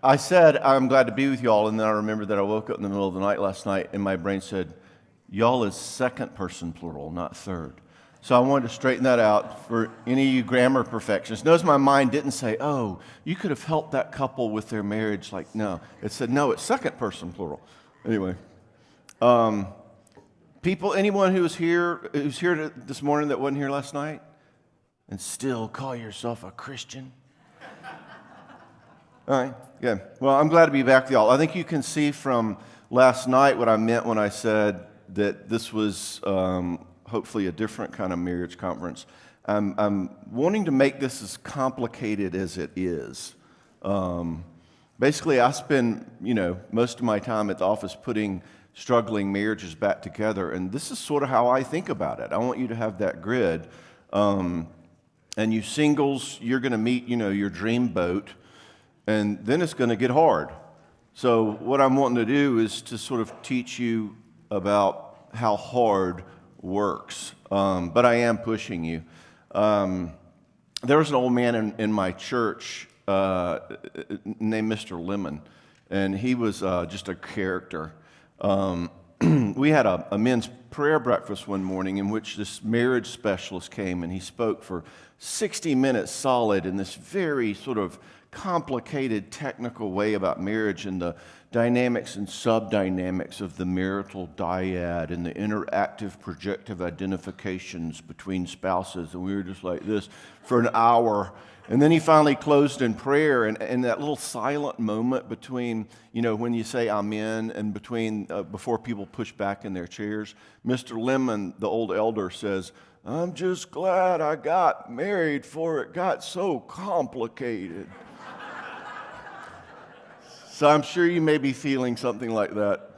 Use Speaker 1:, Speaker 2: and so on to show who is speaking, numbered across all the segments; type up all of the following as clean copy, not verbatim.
Speaker 1: I said, I'm glad to be with y'all, and then I remembered that I woke up in the middle of the night last night, and my brain said, y'all is second person plural, not third. So I wanted to straighten that out for any of you grammar perfectionists. Notice my mind didn't say, oh, you could have helped that couple with their marriage. Like, no. It said, no, it's second person plural. Anyway. People, anyone who's here this morning that wasn't here last night and still call yourself a Christian? All right, good. Well, I'm glad to be back with y'all. I think you can see from last night what I meant when I said that this was hopefully a different kind of marriage conference. I'm wanting to make this as complicated as it is. Basically, I spend, most of my time at the office putting struggling marriages back together, and this is sort of how I think about it. I want you to have that grid. And you singles, you're going to meet, your dream boat, and then it's going to get hard. So what I'm wanting to do is to sort of teach you about how hard works. But I am pushing you. There was an old man in my church named Mr. Lemon, and he was just a character. We had a men's prayer breakfast one morning in which this marriage specialist came, and he spoke for 60 minutes solid in this very sort of complicated technical way about marriage and the dynamics and subdynamics of the marital dyad and the interactive projective identifications between spouses. And we were just like this for an hour. And then he finally closed in prayer, and that little silent moment between, when you say amen and between before people push back in their chairs, Mr. Lemon, the old elder, says, I'm just glad I got married, for it got so complicated. So I'm sure you may be feeling something like that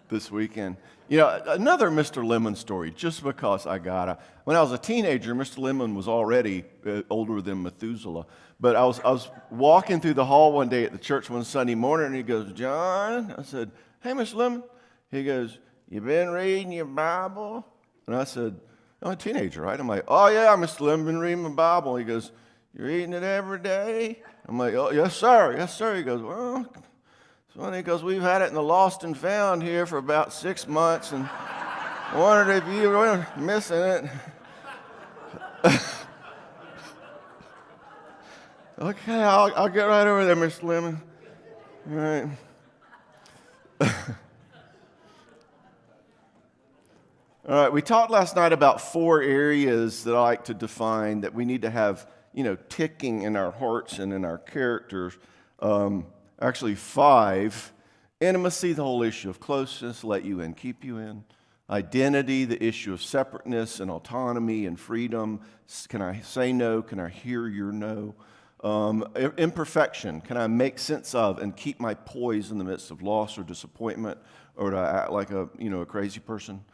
Speaker 1: this weekend. Another Mr. Lemon story, just because I gotta. When I was a teenager, Mr. Lemon was already older than Methuselah. But I was walking through the hall one day at the church one Sunday morning, and he goes, John? I said, hey, Mr. Lemon. He goes, you been reading your Bible? And I said, I'm a teenager, right? I'm like, oh, yeah, Mr. Lemon, been reading my Bible. He goes, you're reading it every day? I'm like, oh, yes, sir. Yes, sir. He goes, well, it's funny because we've had it in the Lost and Found here for about 6 months, and I wondered if you were missing it. Okay, I'll get right over there, Mr. Lemon. All right. All right, we talked last night about 4 areas that I like to define that we need to have, ticking in our hearts and in our characters. Actually 5. Intimacy, the whole issue of closeness, let you in, keep you in. Identity, the issue of separateness and autonomy and freedom. Can I say no? Can I hear your no? Imperfection, can I make sense of and keep my poise in the midst of loss or disappointment, or do I act like a crazy person?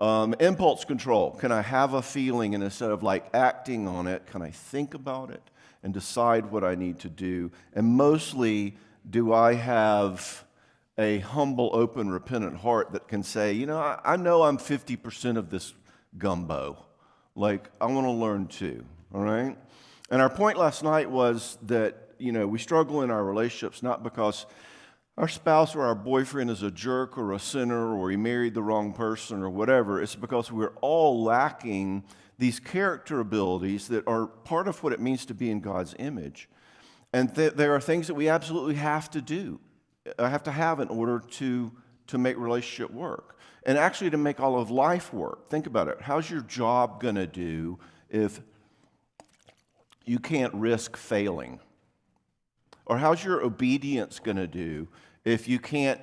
Speaker 1: Impulse control, can I have a feeling and instead of acting on it, can I think about it and decide what I need to do? And mostly, do I have a humble, open, repentant heart that can say, I know I'm 50% of this gumbo. I want to learn too, all right? And our point last night was that, we struggle in our relationships not because our spouse or our boyfriend is a jerk or a sinner or he married the wrong person or whatever. It's because we're all lacking these character abilities that are part of what it means to be in God's image. And there are things that we absolutely have to do, have to have in order to make relationship work. And actually to make all of life work. Think about it. How's your job going to do if you can't risk failing? Or how's your obedience going to do if you can't,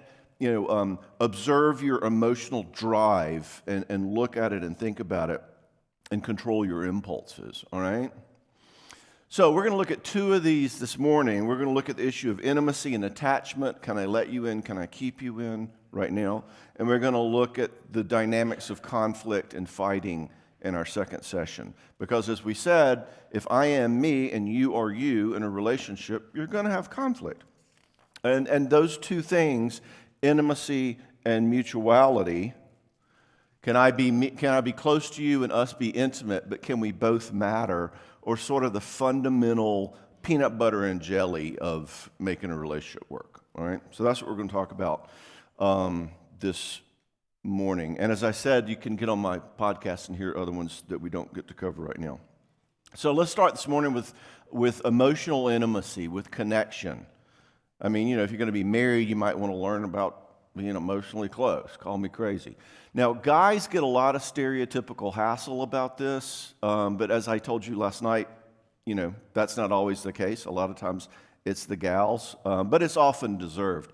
Speaker 1: observe your emotional drive and look at it and think about it and control your impulses, all right? So we're going to look at 2 of these this morning. We're going to look at the issue of intimacy and attachment. Can I let you in? Can I keep you in right now? And we're going to look at the dynamics of conflict and fighting in our second session. Because as we said, if I am me and you are you in a relationship, you're going to have conflict. And those 2 things, intimacy and mutuality, can I be close to you and us be intimate, but can we both matter? Or sort of the fundamental peanut butter and jelly of making a relationship work, all right? So that's what we're going to talk about this morning. And as I said, you can get on my podcast and hear other ones that we don't get to cover right now. So let's start this morning with emotional intimacy, with connection. I mean, if you're going to be married, you might want to learn about being emotionally close. Call me crazy. Now, guys get a lot of stereotypical hassle about this, but as I told you last night, that's not always the case. A lot of times it's the gals, but it's often deserved.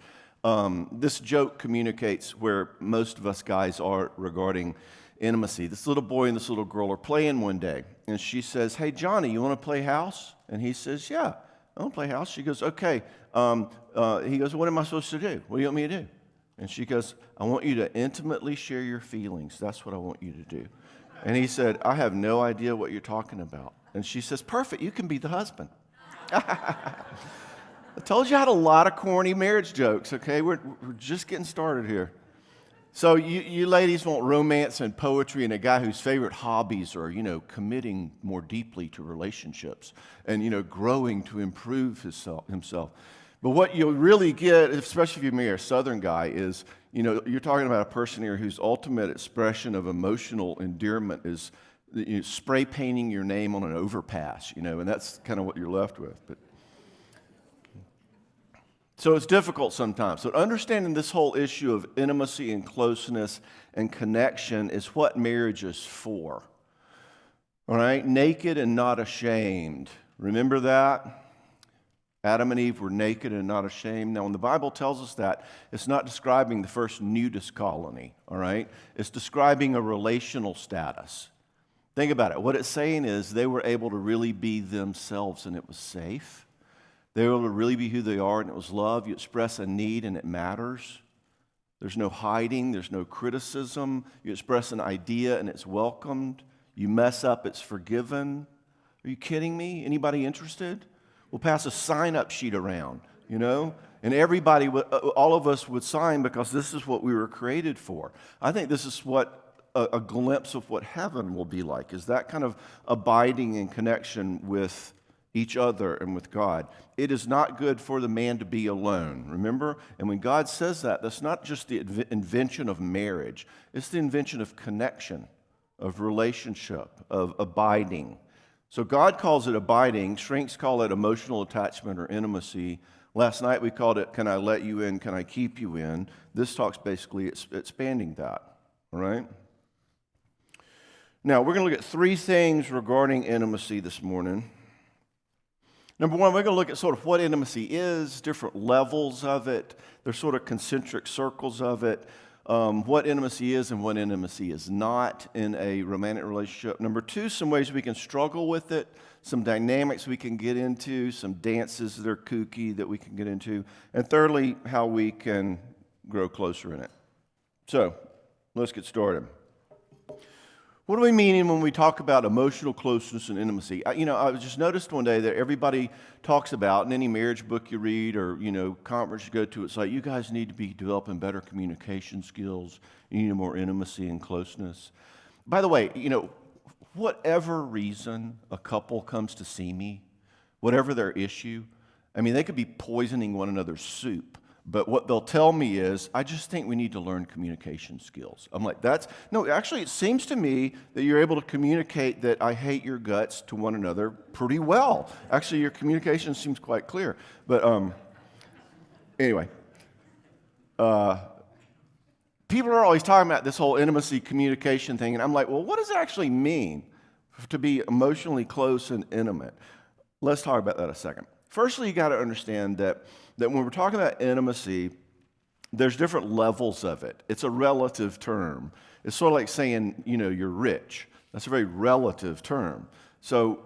Speaker 1: This joke communicates where most of us guys are regarding intimacy. This little boy and this little girl are playing one day, and she says, "Hey, Johnny, you want to play house?" And he says, "Yeah, I want to play house." She goes, "Okay." He goes, "What am I supposed to do? What do you want me to do?" And she goes, "I want you to intimately share your feelings. That's what I want you to do." And he said, "I have no idea what you're talking about." And she says, "Perfect, you can be the husband." I told you I had a lot of corny marriage jokes, okay? We're just getting started here. So you ladies want romance and poetry and a guy whose favorite hobbies are, committing more deeply to relationships and, growing to improve himself. But what you'll really get, especially if you marry a Southern guy, is, you're talking about a person here whose ultimate expression of emotional endearment is spray painting your name on an overpass, and that's kind of what you're left with. So it's difficult sometimes. So understanding this whole issue of intimacy and closeness and connection is what marriage is for. All right? Naked and not ashamed. Remember that? Adam and Eve were naked and not ashamed. Now, when the Bible tells us that, it's not describing the first nudist colony, all right? It's describing a relational status. Think about it. What it's saying is they were able to really be themselves and it was safe. They were able to really be who they are, and it was love. You express a need, and it matters. There's no hiding. There's no criticism. You express an idea, and it's welcomed. You mess up, it's forgiven. Are you kidding me? Anybody interested? We'll pass a sign-up sheet around, and everybody, all of us would sign because this is what we were created for. I think this is what a glimpse of what heaven will be like, is that kind of abiding in connection with each other and with God. It is not good for the man to be alone, remember? And when God says that, that's not just the invention of marriage. It's the invention of connection, of relationship, of abiding. So God calls it abiding. Shrinks call it emotional attachment or intimacy. Last night we called it, can I let you in, can I keep you in? This talks basically expanding that, all right? Now, we're going to look at three things regarding intimacy this morning. Number one, we're going to look at sort of what intimacy is, different levels of it. There's sort of concentric circles of it, what intimacy is and what intimacy is not in a romantic relationship. Number two, some ways we can struggle with it, some dynamics we can get into, some dances that are kooky that we can get into. And thirdly, how we can grow closer in it. So, let's get started. What do we mean when we talk about emotional closeness and intimacy? I just noticed one day that everybody talks about, in any marriage book you read or, conference you go to, it's like, you guys need to be developing better communication skills. You need more intimacy and closeness. By the way, whatever reason a couple comes to see me, whatever their issue, they could be poisoning one another's soup. But what they'll tell me is, I just think we need to learn communication skills. I'm like, actually, it seems to me that you're able to communicate that I hate your guts to one another pretty well. Actually, your communication seems quite clear. But anyway, people are always talking about this whole intimacy communication thing, and I'm like, well, what does it actually mean to be emotionally close and intimate? Let's talk about that a second. Firstly, you got to understand that when we're talking about intimacy, there's different levels of it. It's a relative term. It's sort of like saying, you're rich. That's a very relative term. So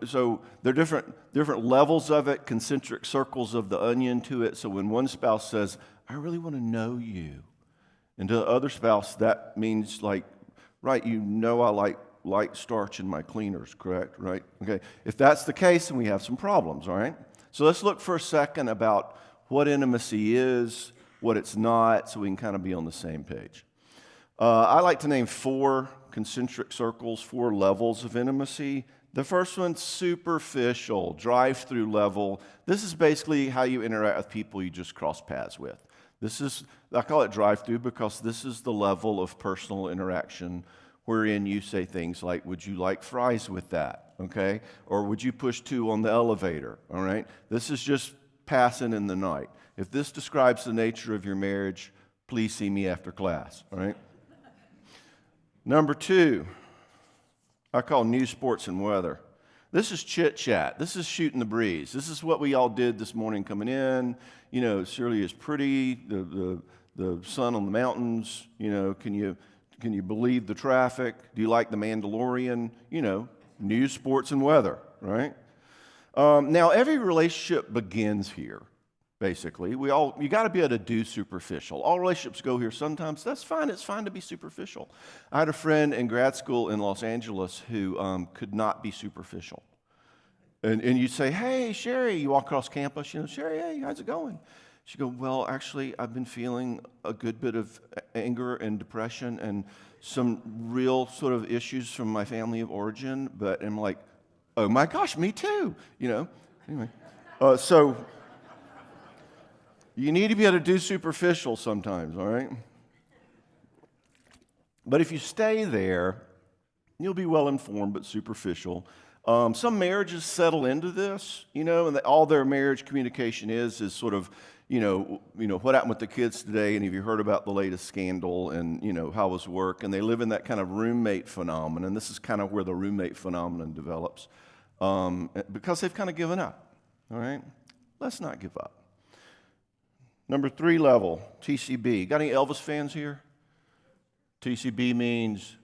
Speaker 1: there are different levels of it, concentric circles of the onion to it. So when one spouse says, I really want to know you, and to the other spouse, that means like, right, I like light starch in my cleaners, correct? Right? Okay. If that's the case, then we have some problems, all right? So let's look for a second about what intimacy is, what it's not, so we can kind of be on the same page. I like to name 4 concentric circles, 4 levels of intimacy The first one's superficial, drive-through level. This is basically how you interact with people you just cross paths with. I call it drive-through because this is the level of personal interaction wherein you say things like, would you like fries with that, okay? Or would you push 2 on the elevator, all right? This is just passing in the night. If this describes the nature of your marriage, please see me after class, all right? Number 2, I call news, sports, and weather. This is chit-chat. This is shooting the breeze. This is what we all did this morning coming in. You know, Shirley is pretty, the sun on the mountains. You know, can you believe the traffic? Do you like The Mandalorian? You know, news, sports, and weather, right? Now, every relationship begins here, basically. You got to be able to do superficial. All relationships go here sometimes. That's fine. It's fine to be superficial. I had a friend in grad school in Los Angeles who could not be superficial. And you say, hey, Sherry, you walk across campus, you know, Sherry, hey, how's it going? She'd go, well, actually, I've been feeling a good bit of anger and depression and some real sort of issues from my family of origin. But I'm like, oh my gosh, me too, you know. Anyway, so you need to be able to do superficial sometimes, all right? But if you stay there, you'll be well-informed but superficial. Some marriages settle into this, you know, and all their marriage communication is sort of, you know, what happened with the kids today, and have you heard about the latest scandal, and, you know, how was work? And they live in that kind of roommate phenomenon. This is kind of where the roommate phenomenon develops because they've kind of given up, all right? Let's not give up. Number 3 level, TCB. Got any Elvis fans here? TCB means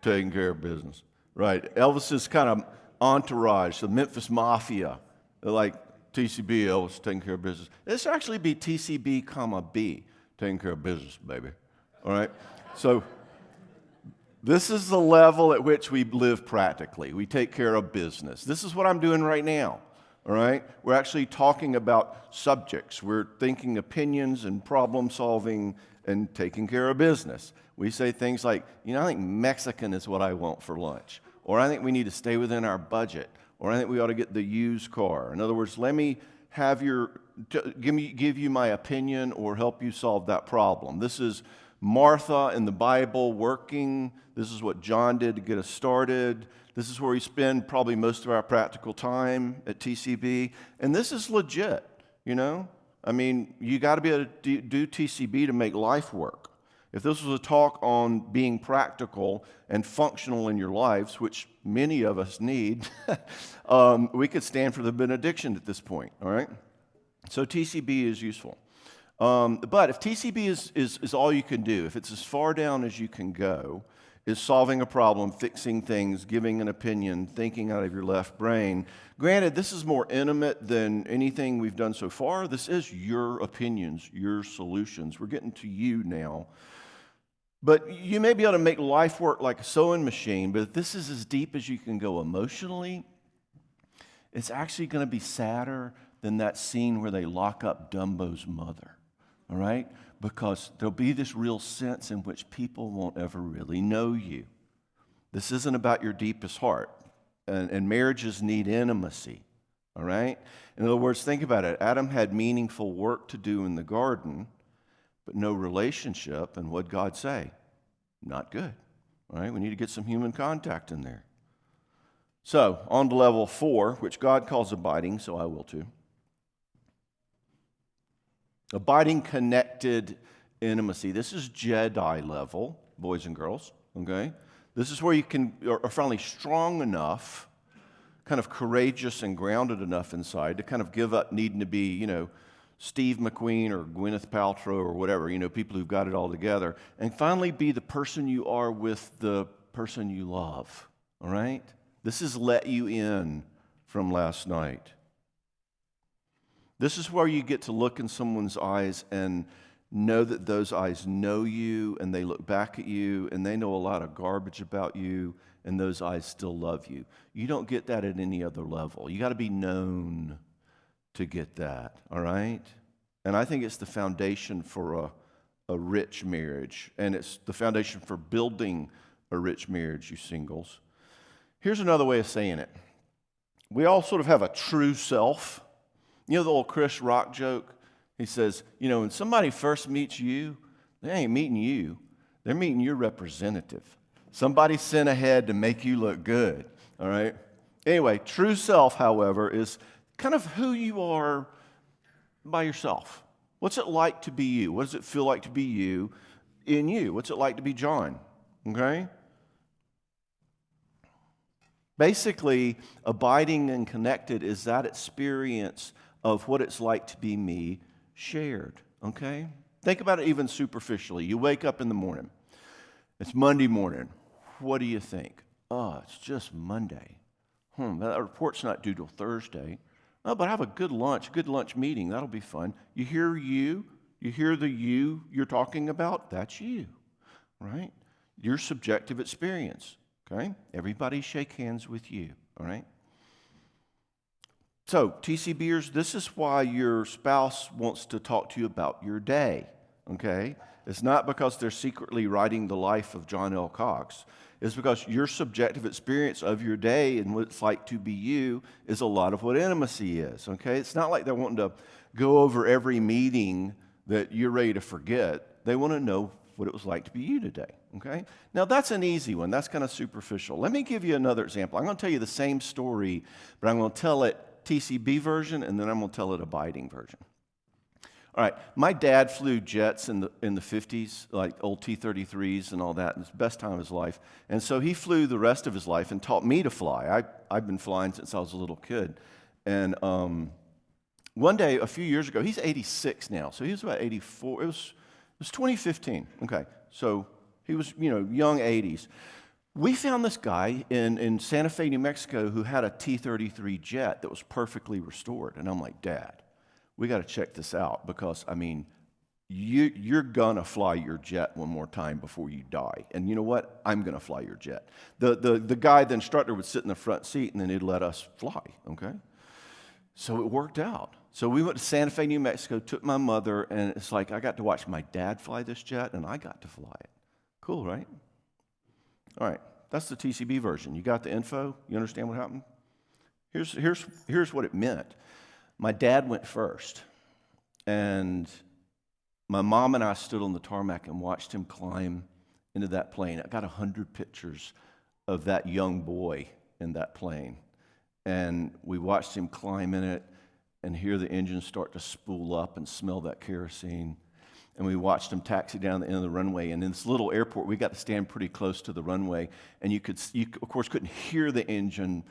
Speaker 1: taking care of business, right? Elvis's kind of entourage, the Memphis Mafia, they're like TCB, Elvis, taking care of business. This should actually be TCB, B, taking care of business, baby. All right? So this is the level at which we live practically. We take care of business. This is what I'm doing right now. All right? We're actually talking about subjects. We're thinking opinions and problem solving and taking care of business. We say things like, you know, I think Mexican is what I want for lunch. Or I think we need to stay within our budget. Or I think we ought to get the used car. In other words, let me give you my opinion or help you solve that problem. This is Martha in the Bible working. This is what John did to get us started. This is where we spend probably most of our practical time at TCB. And this is legit, you know? I mean, you got to be able to do TCB to make life work. If this was a talk on being practical and functional in your lives, which many of us need, we could stand for the benediction at this point, all right? So TCB is useful. But if TCB is all you can do, if it's as far down as you can go, is solving a problem, fixing things, giving an opinion, thinking out of your left brain. Granted, this is more intimate than anything we've done so far. This is your opinions, your solutions. We're getting to you now. But you may be able to make life work like a sewing machine, but if this is as deep as you can go emotionally, it's actually going to be sadder than that scene where they lock up Dumbo's mother, all right? Because there'll be this real sense in which people won't ever really know you. This isn't about your deepest heart, and marriages need intimacy, all right? In other words, think about it. Adam had meaningful work to do in the garden, but no relationship, and what'd God say? Not good, all right? We need to get some human contact in there. So, on to level 4, which God calls abiding, so I will too. Abiding connected intimacy. This is Jedi level, boys and girls, okay? This is where you are finally strong enough, kind of courageous and grounded enough inside to kind of give up needing to be, you know, Steve McQueen or Gwyneth Paltrow or whatever, you know, people who've got it all together, and finally be the person you are with the person you love, all right? This is let you in from last night. This is where you get to look in someone's eyes and know that those eyes know you, and they look back at you, and they know a lot of garbage about you, and those eyes still love you. You don't get that at any other level. You got to be known to get that, all right? And I think it's the foundation for a rich marriage, and it's the foundation for building a rich marriage, you singles. Here's another way of saying it. we all sort of have a true self. You know the old Chris Rock joke? He says, when somebody first meets you, they ain't meeting you. They're meeting your representative. Somebody sent ahead to make you look good, all right? Anyway, true self, however, is kind of who you are by yourself. What's it like to be you? What does it feel like to be you in you? What's it like to be John, okay? Basically, abiding and connected is that experience of what it's like to be me shared, okay? Think about it even superficially. You wake up in the morning. It's Monday morning. What do you think? Oh, it's just Monday. That report's not due till Thursday. Oh, but have a good lunch meeting. That'll be fun. You hear the you you're talking about? That's you, right? Your subjective experience, okay? Everybody shake hands with you, all right? So, TCBers, this is why your spouse wants to talk to you about your day, okay? It's not because they're secretly writing the life of John L. Cox. It's because your subjective experience of your day and what it's like to be you is a lot of what intimacy is, okay? It's not like they're wanting to go over every meeting that you're ready to forget. They want to know what it was like to be you today, okay? Now, that's an easy one. That's kind of superficial. Let me give you another example. I'm going to tell you the same story, but I'm going to tell it TCB version, and then I'm going to tell it abiding version. All right, my dad flew jets in the 50s, like old T-33s and all that. It was the best time of his life. And so he flew the rest of his life and taught me to fly. I've been flying since I was a little kid. And one day, a few years ago, he's 86 now, so he was about 84. It was 2015. Okay, so he was, young 80s. We found this guy in Santa Fe, New Mexico, who had a T-33 jet that was perfectly restored. And I'm like, Dad, we got to check this out because, you're going to fly your jet one more time before you die. And you know what? I'm going to fly your jet. The guy, the instructor, would sit in the front seat, and then he'd let us fly, okay? So it worked out. So we went to Santa Fe, New Mexico, took my mother, and it's like I got to watch my dad fly this jet, and I got to fly it. Cool, right? All right, that's the TCB version. You got the info? You understand what happened? Here's what it meant. My dad went first, and my mom and I stood on the tarmac and watched him climb into that plane. I got 100 pictures of that young boy in that plane, and we watched him climb in it and hear the engine start to spool up and smell that kerosene. And we watched him taxi down the end of the runway. And in this little airport, we got to stand pretty close to the runway. And you of course, couldn't hear the engine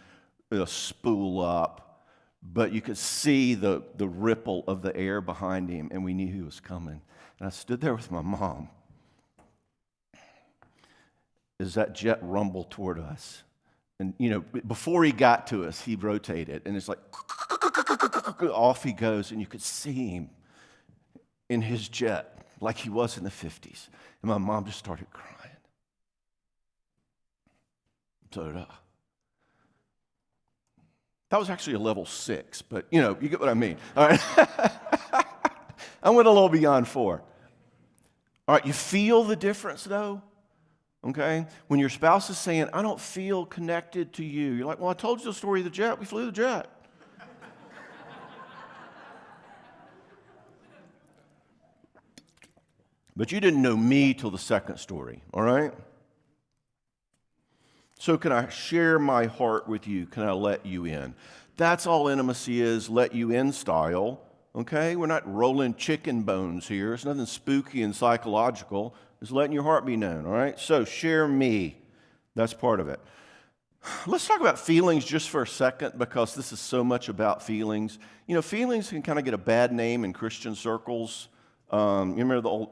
Speaker 1: spool up, but you could see the ripple of the air behind him, and we knew he was coming. And I stood there with my mom as that jet rumbled toward us. And, before he got to us, he rotated, and it's like, off he goes, and you could see him in his jet, like he was in the 50s. And my mom just started crying. So did I. That was actually a level 6, but, you get what I mean. All right. I went a little beyond 4. All right, you feel the difference, though? Okay? When your spouse is saying, I don't feel connected to you, you're like, well, I told you the story of the jet. We flew the jet. But you didn't know me till the second story, all right? So can I share my heart with you? Can I let you in? That's all intimacy is, let you in style, okay? We're not rolling chicken bones here. It's nothing spooky and psychological. It's letting your heart be known, all right? So share me. That's part of it. Let's talk about feelings just for a second because this is so much about feelings. Feelings can kind of get a bad name in Christian circles. You remember the old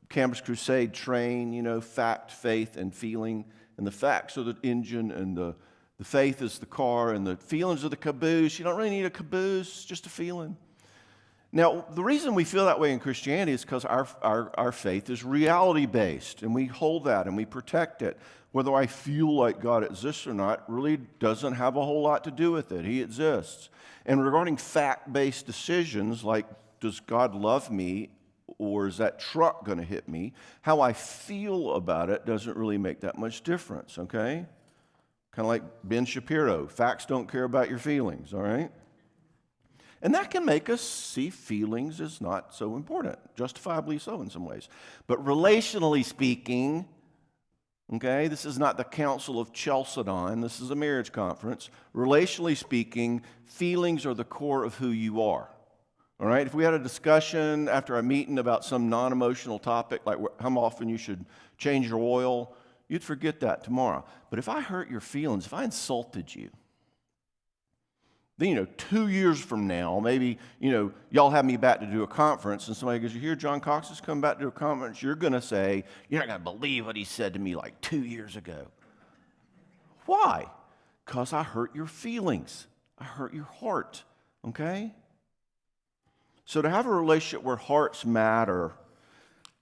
Speaker 1: Campus Crusade train, fact, faith, and feeling. And the facts are the engine, and the faith is the car, and the feelings are the caboose. You don't really need a caboose, just a feeling. Now, the reason we feel that way in Christianity is because our faith is reality-based, and we hold that, and we protect it. Whether I feel like God exists or not really doesn't have a whole lot to do with it. He exists. And regarding fact-based decisions, like does God love me, or is that truck going to hit me? How I feel about it doesn't really make that much difference, okay? Kind of like Ben Shapiro, facts don't care about your feelings, all right? And that can make us see feelings as not so important, justifiably so in some ways. But relationally speaking, okay, this is not the Council of Chalcedon, this is a marriage conference. Relationally speaking, feelings are the core of who you are. All right, if we had a discussion after a meeting about some non-emotional topic, like how often you should change your oil, you'd forget that tomorrow. But if I hurt your feelings, if I insulted you, then, 2 years from now, maybe, y'all have me back to do a conference, and somebody goes, you hear John Cox is coming back to do a conference, you're going to say, you're not going to believe what he said to me like 2 years ago. Why? Because I hurt your feelings. I hurt your heart, okay? So to have a relationship where hearts matter,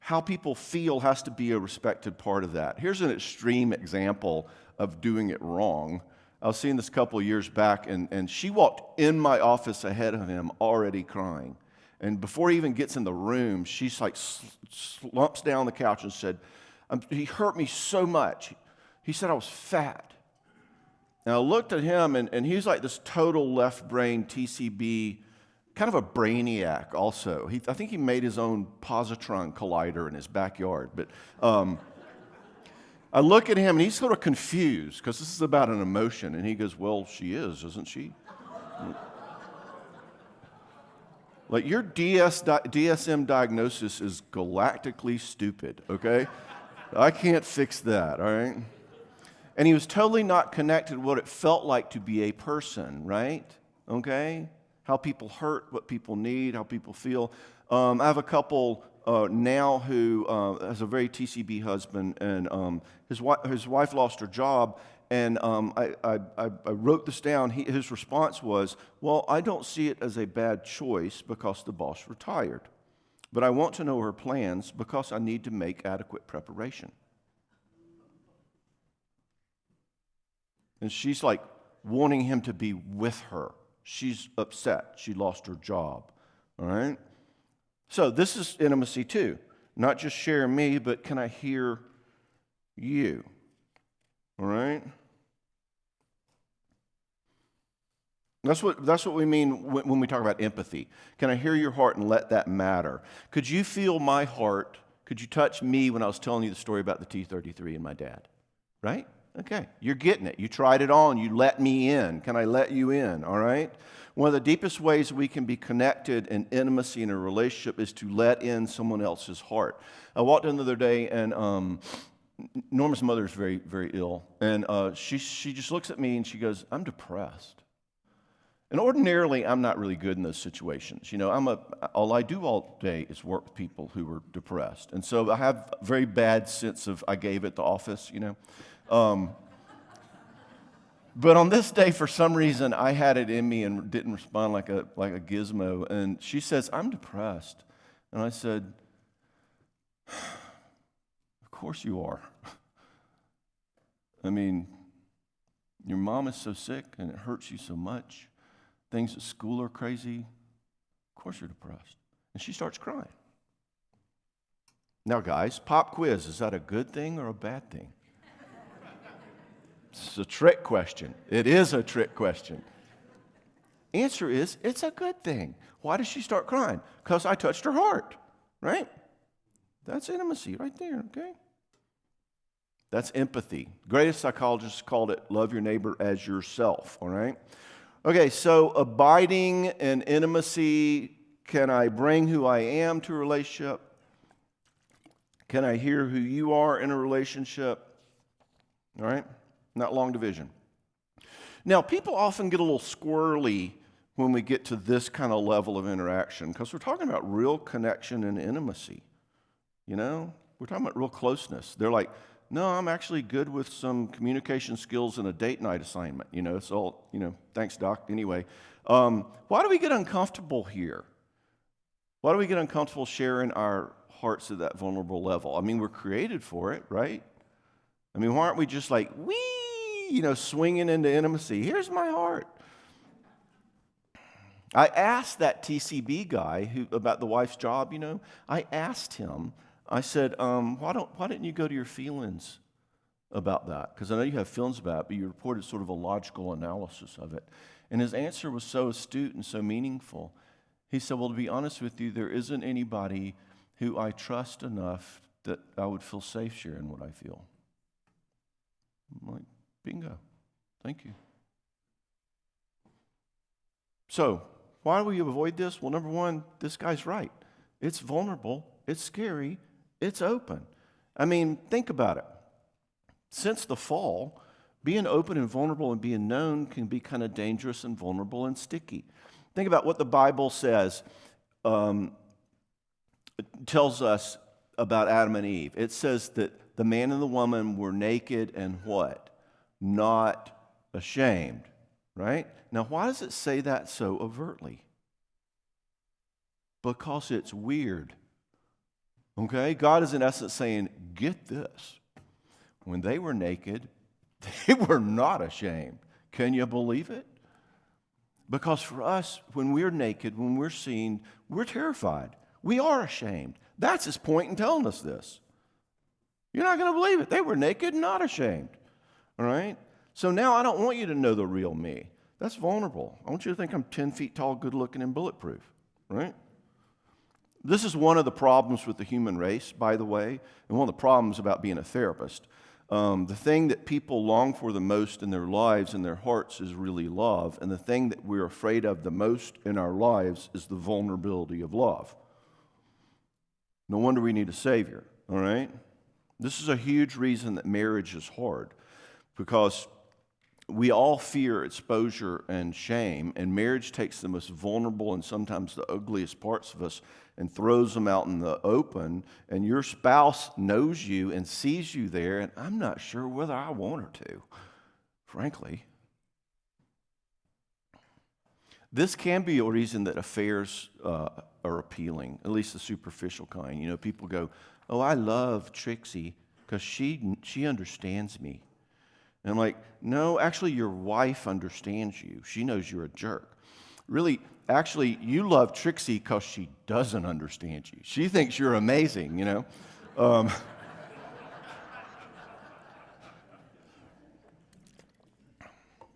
Speaker 1: how people feel has to be a respected part of that. Here's an extreme example of doing it wrong. I was seeing this a couple of years back, and she walked in my office ahead of him already crying. And before he even gets in the room, she's like slumps down on the couch and said, he hurt me so much. He said I was fat. And I looked at him, and he's like this total left-brain TCB, kind of a brainiac also. I think he made his own positron collider in his backyard. But I look at him, and he's sort of confused, because this is about an emotion. And he goes, well, she is, isn't she? Like, your DSM diagnosis is galactically stupid, okay? I can't fix that, all right? And he was totally not connected to what it felt like to be a person, right? Okay? How people hurt, what people need, how people feel. I have a couple now who has a very TCB husband, and his wife lost her job, and I wrote this down. His response was, well, I don't see it as a bad choice because the boss retired, but I want to know her plans because I need to make adequate preparation. And she's like wanting him to be with her. She's upset. She lost her job. All right? So this is intimacy too. Not just share me, but can I hear you? All right? That's what we mean when we talk about empathy. Can I hear your heart and let that matter? Could you feel my heart? Could you touch me when I was telling you the story about the T-33 and my dad? Right? Okay, you're getting it. You tried it on. You let me in. Can I let you in? All right? One of the deepest ways we can be connected in intimacy in a relationship is to let in someone else's heart. I walked in the other day, and Norma's mother is very, very ill. And she just looks at me and she goes, I'm depressed. And ordinarily, I'm not really good in those situations. All I do all day is work with people who are depressed. And so I have a very bad sense of I gave at the office, But on this day, for some reason, I had it in me and didn't respond like a gizmo. And she says, I'm depressed. And I said, of course you are. I mean, your mom is so sick and it hurts you so much. Things at school are crazy. Of course you're depressed. And she starts crying. Now, guys, pop quiz. Is that a good thing or a bad thing? It's a trick question. It is a trick question. Answer is, it's a good thing. Why does she start crying? Because I touched her heart, right? That's intimacy right there, okay? That's empathy. Greatest psychologists called it love your neighbor as yourself, all right? Okay, so abiding in intimacy, can I bring who I am to a relationship? Can I hear who you are in a relationship? All right? Not long division. Now, people often get a little squirrely when we get to this kind of level of interaction because we're talking about real connection and intimacy. We're talking about real closeness. They're like, no, I'm actually good with some communication skills and a date night assignment. It's all, thanks, Doc. Anyway, why do we get uncomfortable here? Why do we get uncomfortable sharing our hearts at that vulnerable level? I mean, we're created for it, right? I mean, why aren't we just like, swinging into intimacy? Here's my heart. I asked that TCB guy about the wife's job, I asked him, I said, why didn't you go to your feelings about that? Because I know you have feelings about it, but you reported sort of a logical analysis of it. And his answer was so astute and so meaningful. He said, well, to be honest with you, there isn't anybody who I trust enough that I would feel safe sharing what I feel. I'm like, bingo. Thank you. So, why do we avoid this? Well, number one, this guy's right. It's vulnerable. It's scary. It's open. I mean, think about it. Since the fall, being open and vulnerable and being known can be kind of dangerous and vulnerable and sticky. Think about what the Bible says. It tells us about Adam and Eve. It says that the man and the woman were naked and what? Not ashamed, right? Now, why does it say that so overtly? Because it's weird. Okay? God is in essence saying, get this. When they were naked, they were not ashamed. Can you believe it? Because for us, when we're naked, when we're seen, we're terrified. We are ashamed. That's his point in telling us this. You're not going to believe it. They were naked and not ashamed. All right? So now I don't want you to know the real me. That's vulnerable. I want you to think I'm 10 feet tall, good looking, and bulletproof. Right? This is one of the problems with the human race, by the way, and one of the problems about being a therapist. The thing that people long for the most in their lives and their hearts is really love. And the thing that we're afraid of the most in our lives is the vulnerability of love. No wonder we need a Savior, all right? This is a huge reason that marriage is hard, because we all fear exposure and shame, and marriage takes the most vulnerable and sometimes the ugliest parts of us and throws them out in the open, and your spouse knows you and sees you there, and I'm not sure whether I want her to, frankly. This can be a reason that affairs are appealing, at least the superficial kind. You know, people go, oh, I love Trixie because she understands me. And I'm like, no, actually your wife understands you. She knows you're a jerk. Really, actually, you love Trixie because she doesn't understand you. She thinks you're amazing, you know.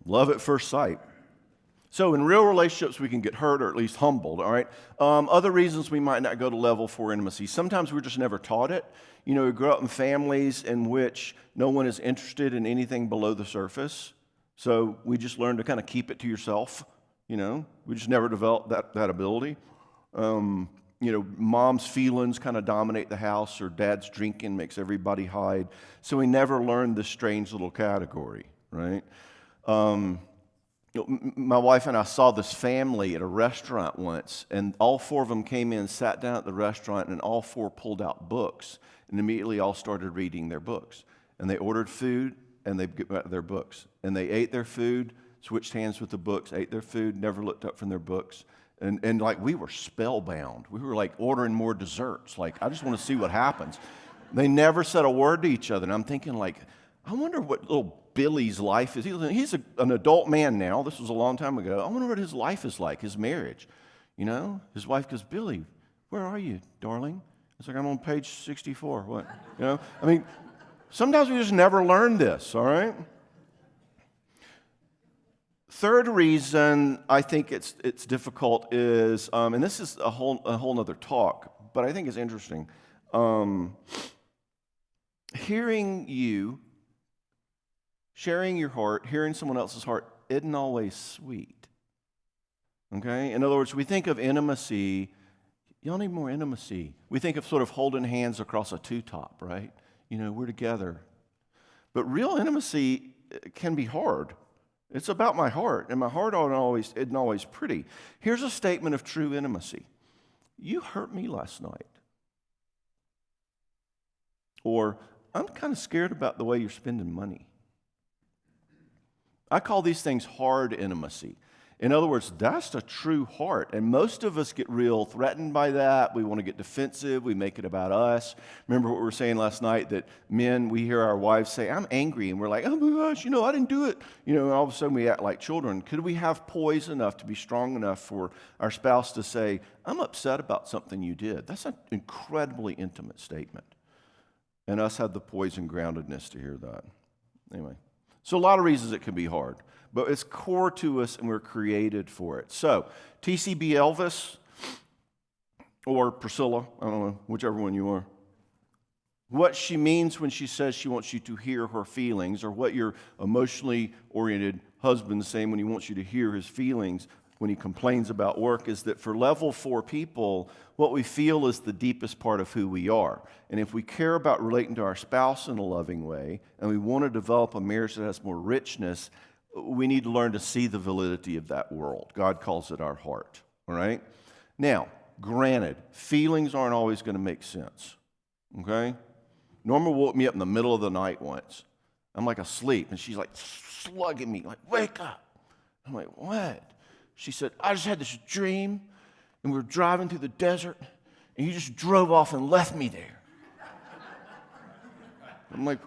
Speaker 1: Love at first sight. So in real relationships, we can get hurt or at least humbled, all right? Other reasons we might not go to level 4 intimacy. Sometimes we're just never taught it. You know, we grow up in families in which no one is interested in anything below the surface. So we just learn to kind of keep it to yourself, you know. We just never develop that ability. You know, mom's feelings kind of dominate the house, or dad's drinking makes everybody hide. So we never learn this strange little category, right? My wife and I saw this family at a restaurant once, and all 4 of them came in, sat down at the restaurant, and all 4 pulled out books, and immediately all started reading their books. And they ordered food, and they got their books. And they ate their food, switched hands with the books, ate their food, never looked up from their books. And like, we were spellbound. We were like ordering more desserts. Like, I just want to see what happens. They never said a word to each other. And I'm thinking, like, I wonder what little Billy's life is. He's an adult man now. This was a long time ago. I wonder what his life is like, his marriage. You know, his wife goes, Billy, where are you, darling? It's like, I'm on page 64. What? You know, I mean, sometimes we just never learn this, all right? Third reason I think it's difficult is, and this is a whole nother talk, but I think it's interesting. Hearing you, sharing your heart, hearing someone else's heart isn't always sweet. Okay? In other words, we think of intimacy, y'all need more intimacy. We think of sort of holding hands across a two-top, right? You know, we're together. But real intimacy can be hard. It's about my heart, and my heart isn't always pretty. Here's a statement of true intimacy. You hurt me last night. Or, I'm kind of scared about the way you're spending money. I call these things hard intimacy. In other words, that's a true heart. And most of us get real threatened by that. We want to get defensive. We make it about us. Remember what we were saying last night, that men, we hear our wives say, I'm angry. And we're like, oh my gosh, you know, I didn't do it. You know, and all of a sudden we act like children. Could we have poise enough to be strong enough for our spouse to say, I'm upset about something you did? That's an incredibly intimate statement. And us have the poise and groundedness to hear that. Anyway, so a lot of reasons it can be hard, but it's core to us and we're created for it. So, TCB Elvis or Priscilla, I don't know, whichever one you are. What she means when she says she wants you to hear her feelings, or what your emotionally oriented husband's saying when he wants you to hear his feelings when he complains about work, is that for level 4 people, what we feel is the deepest part of who we are. And if we care about relating to our spouse in a loving way, and we want to develop a marriage that has more richness, we need to learn to see the validity of that world. God calls it our heart, all right? Now, granted, feelings aren't always going to make sense, okay? Norma woke me up in the middle of the night once. I'm like asleep, and she's like slugging me, like, wake up. I'm like, what? She said, I just had this dream, and we were driving through the desert, and you just drove off and left me there. I'm like,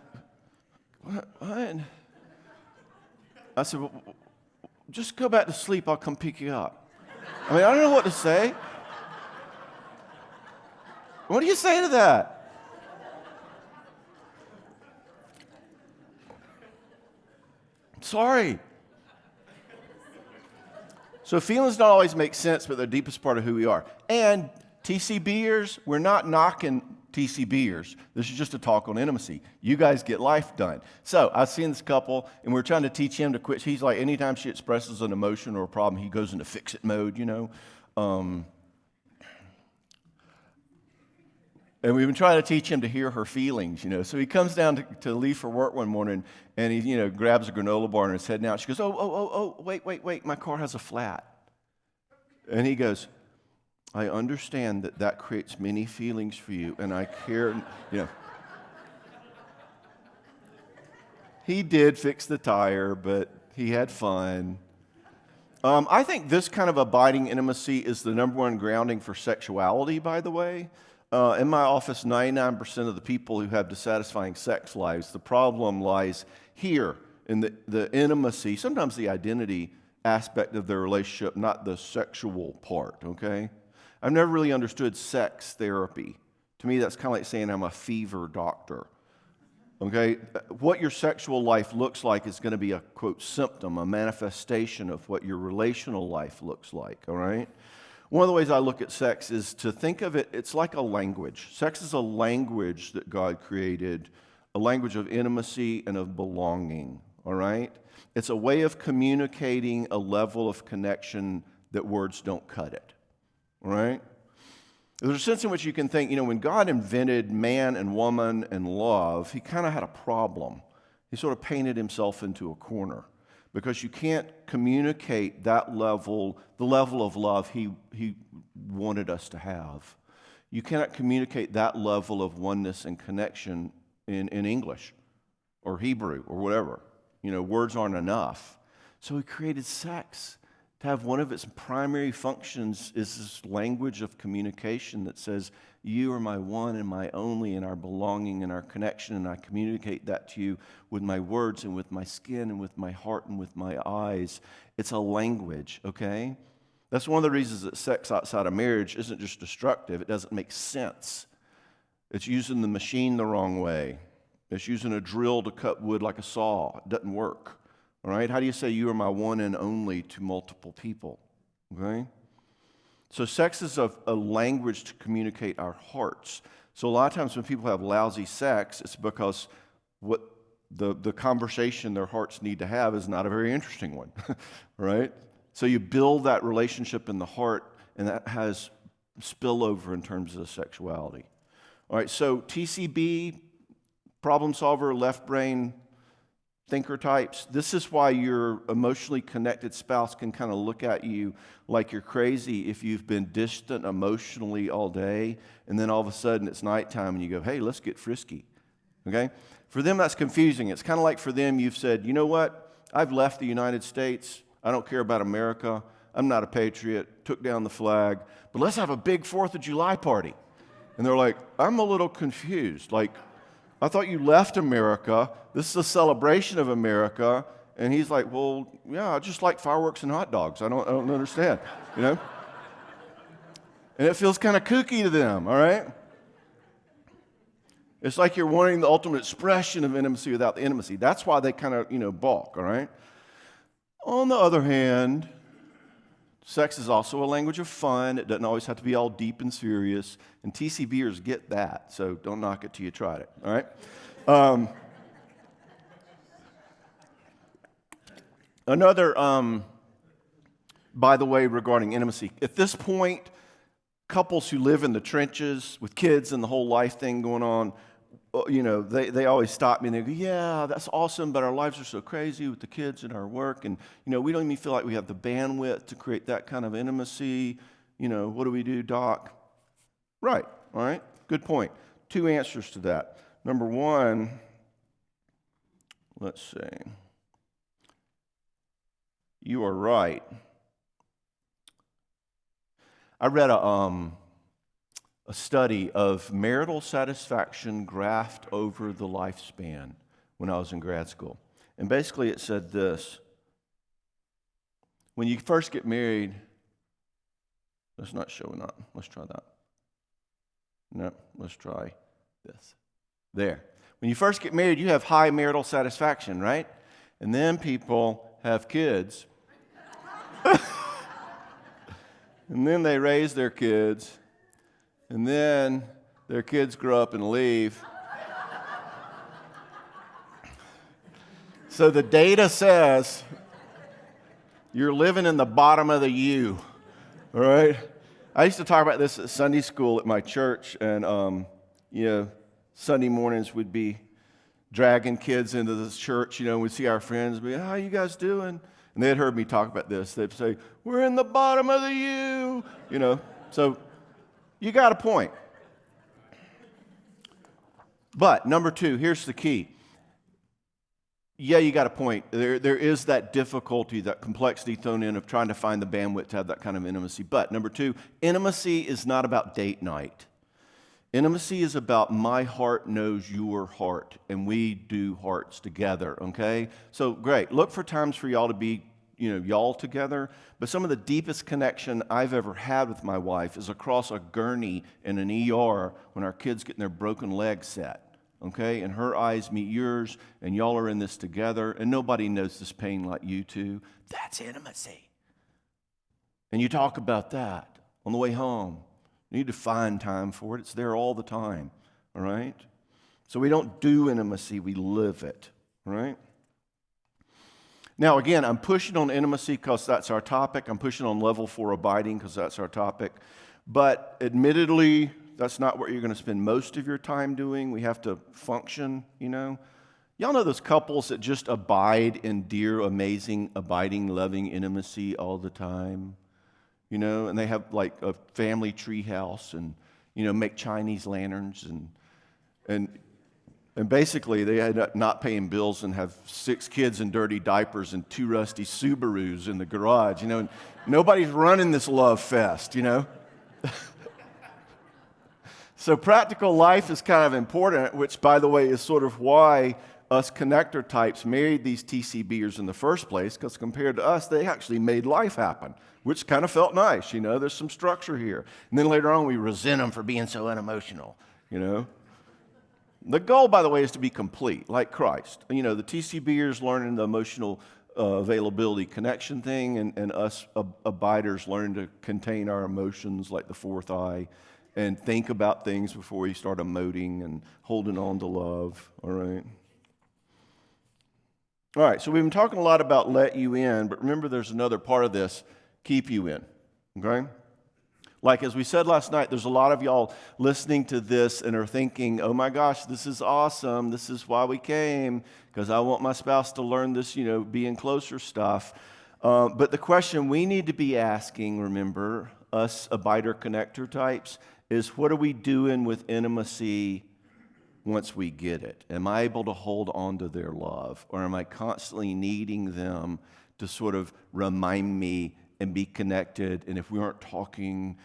Speaker 1: what? I said, well, just go back to sleep, I'll come pick you up. I mean, I don't know what to say. What do you say to that? Sorry. So feelings don't always make sense, but they're the deepest part of who we are. And TCBers, we're not knocking TCBers. This is just a talk on intimacy. You guys get life done. So I've seen this couple, and we're trying to teach him to quit. He's like, anytime she expresses an emotion or a problem, he goes into fix-it mode, you know. And we've been trying to teach him to hear her feelings, you know. So he comes down to leave for work one morning, and he, you know, grabs a granola bar and is heading out. She goes, wait, my car has a flat. And he goes, I understand that creates many feelings for you, and I care, you know. He did fix the tire, but he had fun. I think this kind of abiding intimacy is the number one grounding for sexuality, by the way. In my office, 99% of the people who have dissatisfying sex lives, the problem lies here in the intimacy, sometimes the identity aspect of their relationship, not the sexual part, okay? I've never really understood sex therapy. To me, that's kind of like saying I'm a fever doctor, okay? What your sexual life looks like is going to be a, quote, symptom, a manifestation of what your relational life looks like, all right? One of the ways I look at sex is to think of it, it's like a language. Sex is a language that God created, a language of intimacy and of belonging, all right? It's a way of communicating a level of connection that words don't cut it, all right? There's a sense in which you can think, you know, when God invented man and woman and love, he kind of had a problem. He sort of painted himself into a corner. Because you can't communicate that level, the level of love he wanted us to have. You cannot communicate that level of oneness and connection in English or Hebrew or whatever. You know, words aren't enough. So he created sex to have one of its primary functions is this language of communication that says, you are my one and my only and our belonging and our connection, and I communicate that to you with my words and with my skin and with my heart and with my eyes. It's a language, okay? That's one of the reasons that sex outside of marriage isn't just destructive. It doesn't make sense. It's using the machine the wrong way. It's using a drill to cut wood like a saw. It doesn't work, all right? How do you say you are my one and only to multiple people, okay? So sex is a language to communicate our hearts. So a lot of times when people have lousy sex, it's because what the conversation their hearts need to have is not a very interesting one, right? So you build that relationship in the heart, and that has spillover in terms of sexuality. All right, so TCB, problem solver, left brain, thinker types. This is why your emotionally connected spouse can kind of look at you like you're crazy if you've been distant emotionally all day, and then all of a sudden it's nighttime and you go, hey, let's get frisky, okay? For them, that's confusing. It's kind of like for them, you've said, you know what? I've left the United States. I don't care about America. I'm not a patriot. Took down the flag. But let's have a big 4th of July party. And they're like, I'm a little confused. Like, I thought you left America. This is a celebration of America. And he's like, well, yeah, I just like fireworks and hot dogs. I don't understand, you know? And it feels kind of kooky to them, all right? It's like you're wanting the ultimate expression of intimacy without the intimacy. That's why they kind of, balk, all right? On the other hand, sex is also a language of fun. It doesn't always have to be all deep and serious. And TCBers get that, so don't knock it till you tried it, all right? Another, by the way, regarding intimacy. At this point, couples who live in the trenches with kids and the whole life thing going on, they always stop me and they go, yeah, that's awesome, but our lives are so crazy with the kids and our work, and, we don't even feel like we have the bandwidth to create that kind of intimacy. What do we do, Doc? Right, all right, good point. 2 answers to that. Number 1, let's see. You are right. I read a study of marital satisfaction graphed over the lifespan when I was in grad school. And basically it said this: when you first get married, that's not showing up. Let's try that. No, let's try this. There. When you first get married, you have high marital satisfaction, right? And then people have kids. And then they raise their kids. And then their kids grow up and leave. So the data says you're living in the bottom of the U, all right? I used to talk about this at Sunday school at my church, and, Sunday mornings we'd be dragging kids into the church, we'd see our friends, be, how you guys doing? And they had heard me talk about this. They'd say, we're in the bottom of the U, So you got a point. But number 2, here's the key. Yeah, you got a point. There is that difficulty, that complexity thrown in of trying to find the bandwidth to have that kind of intimacy. But number 2, intimacy is not about date night. Intimacy is about my heart knows your heart, and we do hearts together, okay? So great. Look for times for y'all to be, y'all together. But some of the deepest connection I've ever had with my wife is across a gurney in an ER when our kids getting their broken leg set, okay? And her eyes meet yours, and y'all are in this together, and nobody knows this pain like you two. That's intimacy. And you talk about that on the way home. You need to find time for it. It's there all the time, all right? So we don't do intimacy, we live it, all right? Now, again, I'm pushing on intimacy because that's our topic. I'm pushing on level 4 abiding because that's our topic. But admittedly, that's not what you're going to spend most of your time doing. We have to function, Y'all know those couples that just abide in dear, amazing, abiding, loving intimacy all the time? And they have like a family tree house and, make Chinese lanterns and basically they end up not paying bills and have 6 kids in dirty diapers and 2 rusty Subarus in the garage, and nobody's running this love fest, So practical life is kind of important, which, by the way, is sort of why us connector types married these TCBers in the first place, because compared to us, they actually made life happen, which kind of felt nice, there's some structure here. And then later on, we resent them for being so unemotional, The goal, by the way, is to be complete, like Christ. The TCBers learning the emotional availability connection thing, and us abiders learning to contain our emotions like the 4th eye and think about things before we start emoting and holding on to love, all right? All right, so we've been talking a lot about let you in, but remember there's another part of this, keep you in, okay? Like as we said last night, there's a lot of y'all listening to this and are thinking, oh my gosh, this is awesome. This is why we came, because I want my spouse to learn this, being closer stuff. But the question we need to be asking, remember, us abider connector types, is what are we doing with intimacy once we get it? Am I able to hold on to their love? Or am I constantly needing them to sort of remind me and be connected? And if we aren't talking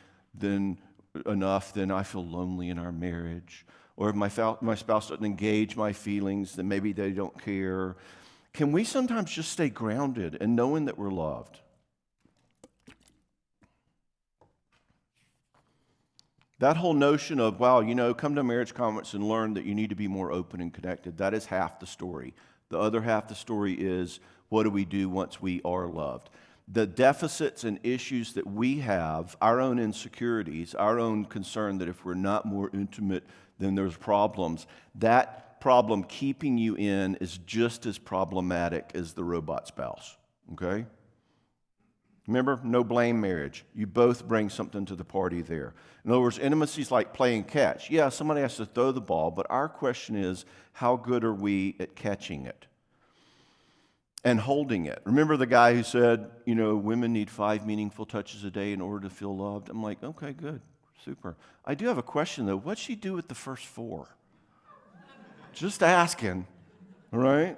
Speaker 1: enough, then I feel lonely in our marriage. Or if my spouse doesn't engage my feelings, then maybe they don't care. Can we sometimes just stay grounded and knowing that we're loved? That whole notion of, wow, come to a marriage conference and learn that you need to be more open and connected, that is half the story. The other half of the story is, what do we do once we are loved? The deficits and issues that we have, our own insecurities, our own concern that if we're not more intimate, then there's problems. That problem keeping you in is just as problematic as the robot spouse, okay? Remember, no blame marriage. You both bring something to the party there. In other words, intimacy is like playing catch. Yeah, somebody has to throw the ball, but our question is, how good are we at catching it and holding it? Remember the guy who said, women need 5 meaningful touches a day in order to feel loved? I'm like, okay, good, super. I do have a question, though. What'd she do with the first 4? Just asking, all right?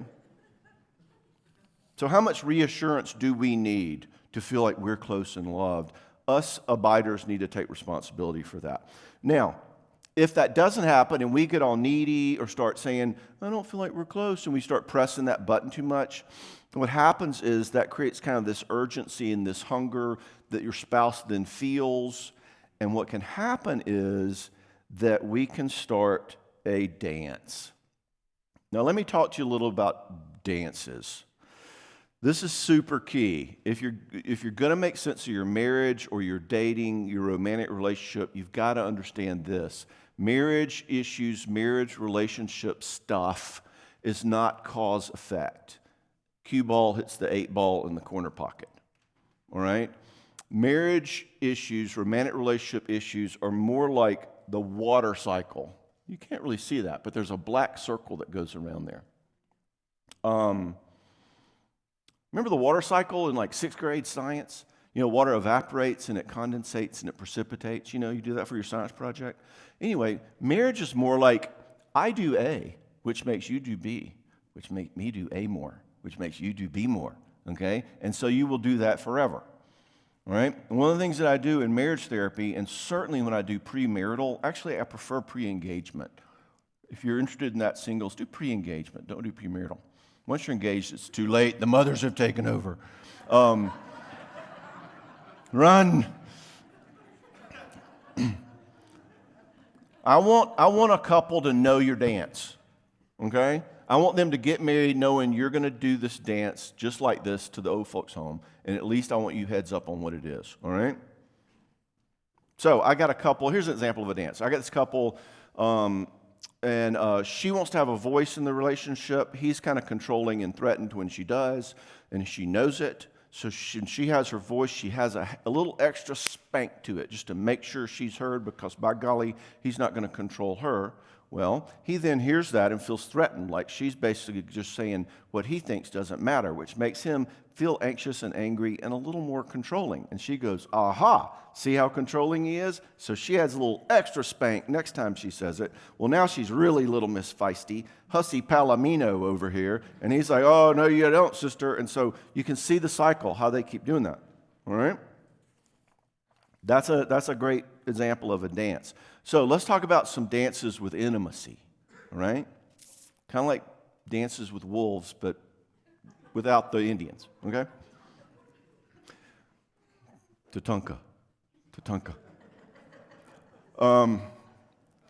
Speaker 1: So how much reassurance do we need to feel like we're close and loved? Us abiders need to take responsibility for that. Now, if that doesn't happen and we get all needy or start saying, I don't feel like we're close, and we start pressing that button too much, what happens is that creates kind of this urgency and this hunger that your spouse then feels. And what can happen is that we can start a dance. Now, let me talk to you a little about dances. This is super key. If you're going to make sense of your marriage or your dating, your romantic relationship, you've got to understand this. Marriage issues, marriage relationship stuff is not cause-effect. Cue ball hits the 8 ball in the corner pocket, all right? Marriage issues, romantic relationship issues are more like the water cycle. You can't really see that, but there's a black circle that goes around there. Remember the water cycle in like 6th grade science? Water evaporates and it condensates and it precipitates. You do that for your science project. Anyway, marriage is more like I do A, which makes you do B, which makes me do A more, which makes you do B more, okay? And so you will do that forever, all right? And one of the things that I do in marriage therapy, and certainly when I do premarital, actually I prefer pre-engagement. If you're interested in that singles, do pre-engagement, don't do premarital. Once you're engaged, it's too late. The mothers have taken over. Run. I want a couple to know your dance, okay? I want them to get married knowing you're going to do this dance just like this to the old folks' home, and at least I want you heads up on what it is, all right? So I got a couple. Here's an example of a dance. I got this couple, and she wants to have a voice in the relationship. He's kind of controlling and threatened when she does, and she knows it. So she has her voice. She has a little extra spank to it just to make sure she's heard, because by golly, he's not going to control her. Well, he then hears that and feels threatened, like she's basically just saying what he thinks doesn't matter, which makes him feel anxious and angry and a little more controlling. And she goes, aha, see how controlling he is? So she adds a little extra spank next time she says it. Well, now she's really little Miss Feisty, Hussy Palomino over here. And he's like, oh, no, you don't, sister. And so you can see the cycle, how they keep doing that, all right? That's a great example of a dance. So let's talk about some dances with intimacy, all right? Kind of like dances with wolves, but without the Indians, okay? Tatunka.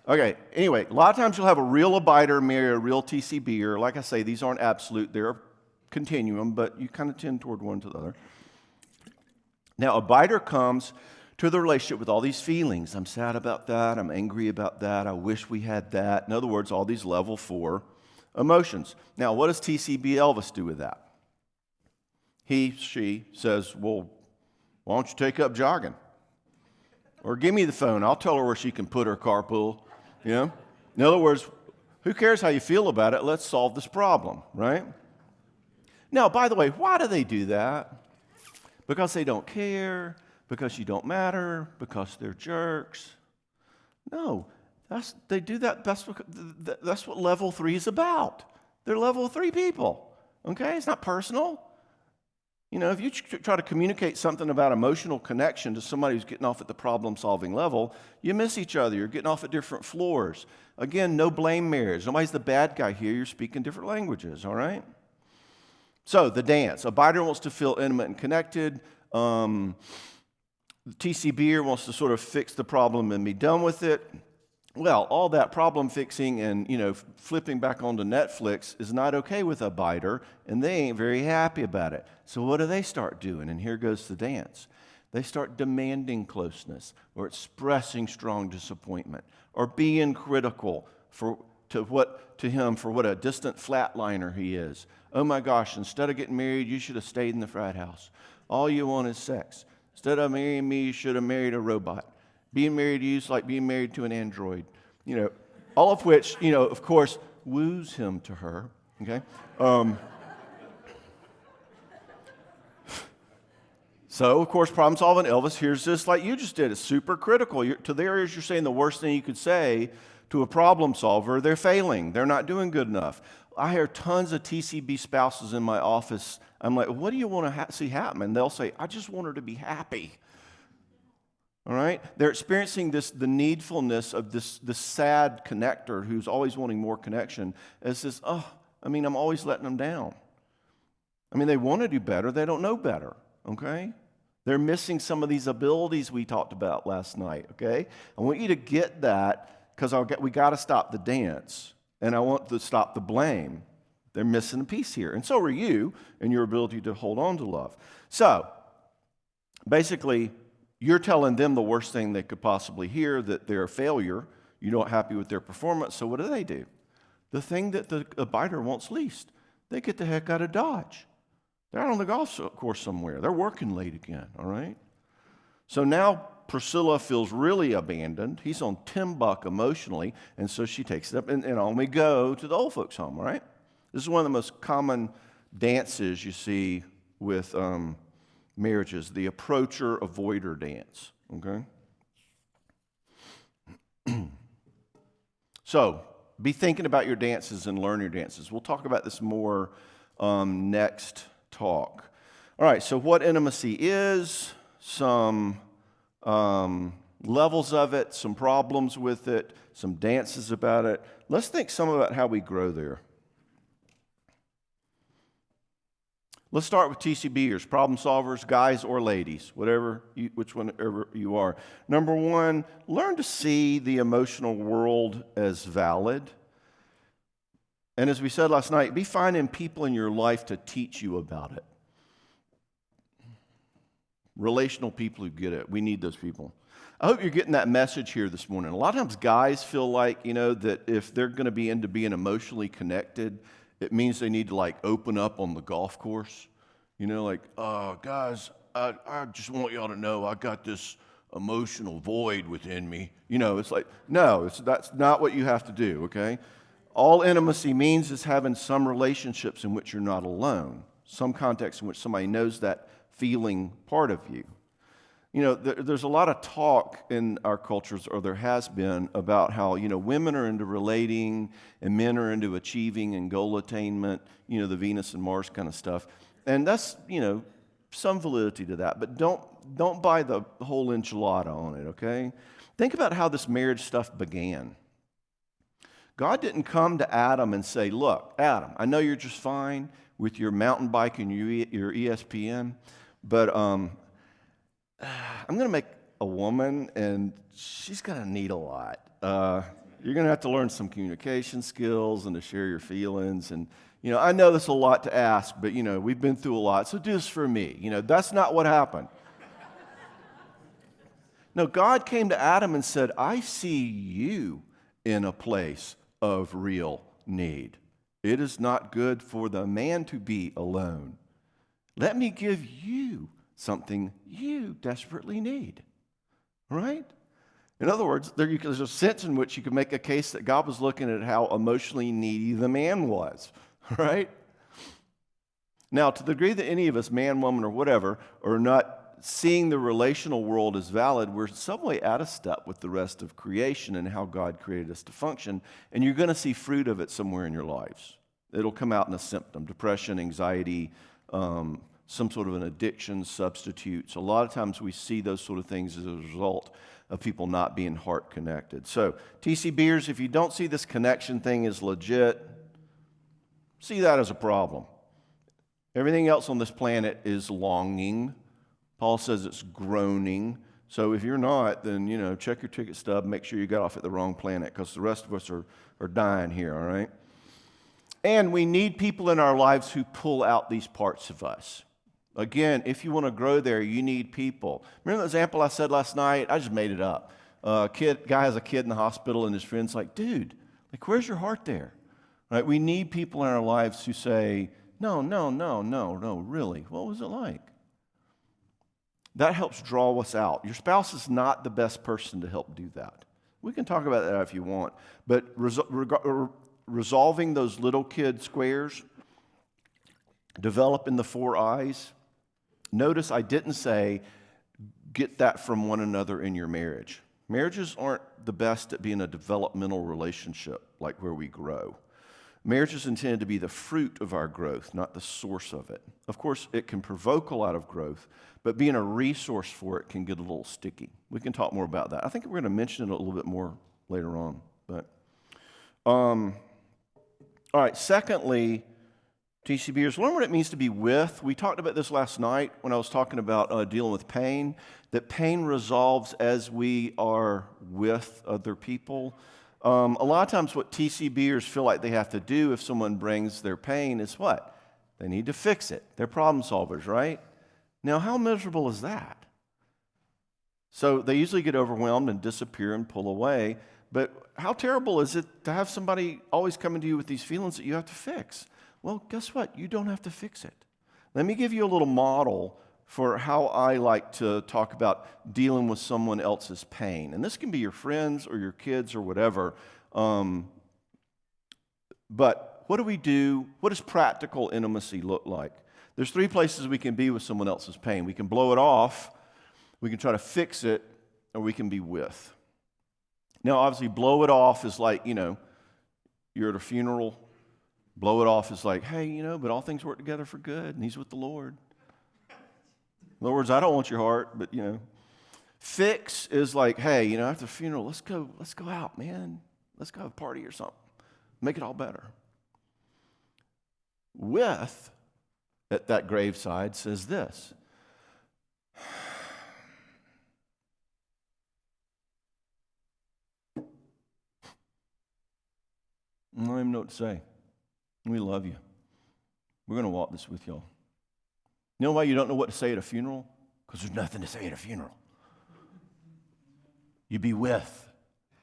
Speaker 1: Okay, anyway, a lot of times you'll have a real abider marry a real TCBer. Like I say, these aren't absolute, they're a continuum, but you kind of tend toward one to the other. Now, abider comes to the relationship with all these feelings. I'm sad about that. I'm angry about that. I wish we had that. In other words, all these level 4 emotions. Now, what does TCB Elvis do with that? She says, well, why don't you take up jogging? Or give me the phone. I'll tell her where she can put her carpool. In other words, who cares how you feel about it? Let's solve this problem, right? Now, by the way, why do they do that? Because they don't care, because you don't matter, because they're jerks. No, they do that. That's what level 3 is about. They're level 3 people, okay? It's not personal. If you try to communicate something about emotional connection to somebody who's getting off at the problem-solving level, you miss each other. You're getting off at different floors. Again, no blame marriage. Nobody's the bad guy here. You're speaking different languages, all right? So the dance. A bider wants to feel intimate and connected. The The TCBer wants to sort of fix the problem and be done with it. Well, all that problem fixing and, flipping back onto Netflix is not okay with a biter, and they ain't very happy about it. So what do they start doing? And here goes the dance. They start demanding closeness or expressing strong disappointment or being critical to him for what a distant flatliner he is. Oh my gosh, instead of getting married, you should have stayed in the frat house. All you want is sex. Instead of marrying me, you should have married a robot. Being married to you is like being married to an android. All of which, of course, woos him to her. Okay? So, of course, problem solving Elvis, here's this like you just did. It's super critical. To the areas you're saying the worst thing you could say to a problem solver, they're failing. They're not doing good enough. I hear tons of TCB spouses in my office. I'm like, what do you want to see happen? And they'll say, I just want her to be happy. All right? They're experiencing the needfulness of this sad connector who's always wanting more connection as this, I'm always letting them down. They want to do better. They don't know better. Okay? They're missing some of these abilities we talked about last night. Okay? I want you to get that because we got to stop the dance, and I want to stop the blame. They're missing a piece here, and so are you in your ability to hold on to love. So, basically, you're telling them the worst thing they could possibly hear, that they're a failure. You're not happy with their performance, so what do? The thing that the biter wants least. They get the heck out of Dodge. They're out on the golf course somewhere. They're working late again, all right? So now Priscilla feels really abandoned. He's on $10 emotionally, and so she takes it up, and on we go to the old folks' home, all right? This is one of the most common dances you see with marriages, the approacher-avoider dance, okay? So, be thinking about your dances and learn your dances. We'll talk about this more next talk. All right, so what intimacy is, some levels of it, some problems with it, some dances about it. Let's think some about how we grow there. Let's start with TCBers, problem solvers, guys or ladies, whatever you are. Number one, learn to see the emotional world as valid. And as we said last night, be finding people in your life to teach you about it. Relational people who get it. We need those people. I hope you're getting that message here this morning. A lot of times guys feel like, that if they're going to be into being emotionally connected, it means they need to open up on the golf course. Guys, I just want y'all to know I got this emotional void within me. It's like, no, that's not what you have to do, okay? All intimacy means is having some relationships in which you're not alone, some context in which somebody knows that feeling part of you. There's a lot of talk in our cultures, or there has been, about how, women are into relating and men are into achieving and goal attainment, the Venus and Mars kind of stuff. And that's, some validity to that, but don't buy the whole enchilada on it, okay? Think about how this marriage stuff began. God didn't come to Adam and say, look, Adam, I know you're just fine with your mountain bike and your ESPN, but I'm going to make a woman, and she's going to need a lot. You're going to have to learn some communication skills and to share your feelings. And, I know this is a lot to ask, but, we've been through a lot, so do this for me. That's not what happened. No, God came to Adam and said, I see you in a place of real need. It is not good for the man to be alone. Let me give you something you desperately need. Right? In other words, there's a sense in which you could make a case that God was looking at how emotionally needy the man was. Right? Now, to the degree that any of us, man, woman, or whatever, are not seeing the relational world as valid, we're in some way out of step with the rest of creation and how God created us to function, and you're going to see fruit of it somewhere in your lives. It'll come out in a symptom: depression, anxiety, some sort of an addiction, substitutes. A lot of times we see those sort of things as a result of people not being heart connected. So, TCBers, if you don't see this connection thing as legit, see that as a problem. Everything else on this planet is longing. Paul says it's groaning. So if you're not, then, check your ticket stub, make sure you got off at the wrong planet, because the rest of us are dying here, all right? And we need people in our lives who pull out these parts of us. Again, if you want to grow there, you need people. Remember the example I said last night? I just made it up. Guy has a kid in the hospital, and his friend's like, dude, where's your heart there? Right? We need people in our lives who say, no, really, what was it like? That helps draw us out. Your spouse is not the best person to help do that. We can talk about that if you want. But resolving those little kid squares, developing the 4 eyes. Notice I didn't say get that from one another in your marriage. Marriages aren't the best at being a developmental relationship, like where we grow. Marriage is intended to be the fruit of our growth, not the source of it. Of course, it can provoke a lot of growth, but being a resource for it can get a little sticky. We can talk more about that. I think we're going to mention it a little bit more later on. But all right, secondly, TCBers, learn what it means to be with. We talked about this last night when I was talking about dealing with pain, that pain resolves as we are with other people. A lot of times what TCBers feel like they have to do if someone brings their pain is what? They need to fix it. They're problem solvers, right? Now, how miserable is that? So they usually get overwhelmed and disappear and pull away. But how terrible is it to have somebody always coming to you with these feelings that you have to fix? Well, guess what? You don't have to fix it. Let me give you a little model for how I like to talk about dealing with someone else's pain. And this can be your friends or your kids or whatever. But what do we do? What does practical intimacy look like? There's 3 places we can be with someone else's pain. We can blow it off, we can try to fix it, or we can be with. Now, obviously, blow it off is like, you're at a funeral. Blow it off is like, hey, but all things work together for good, and he's with the Lord. In other words, I don't want your heart, but, Fix is like, hey, after the funeral, let's go out, man. Let's go have a party or something. Make it all better. With, at that graveside, says this. I don't even know what to say. We love you. We're going to walk this with y'all. You know why you don't know what to say at a funeral? Because there's nothing to say at a funeral. You be with,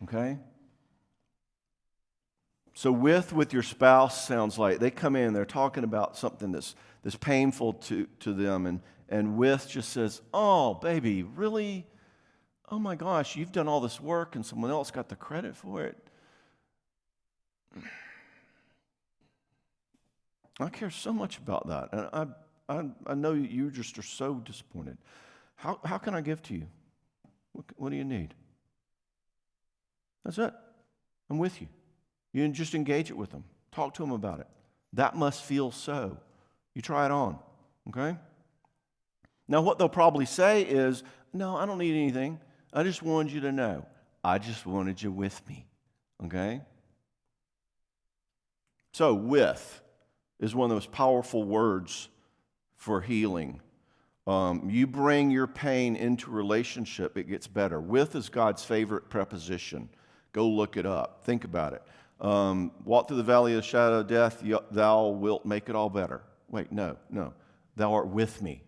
Speaker 1: okay? So with your spouse sounds like they come in, they're talking about something that's painful to them, and with just says, oh, baby, really? Oh my gosh, you've done all this work and someone else got the credit for it. I care so much about that, and I know you just are so disappointed. How can I give to you? What do you need? That's it. I'm with you. You just engage it with them. Talk to them about it. That must feel so. You try it on, okay? Now, what they'll probably say is, no, I don't need anything. I just wanted you to know. I just wanted you with me, okay? So, with is one of those powerful words for healing. You bring your pain into relationship, it gets better. With is God's favorite preposition. Go look it up. Think about it. Walk through the valley of the shadow of death, thou wilt make it all better. Wait, no. Thou art with me.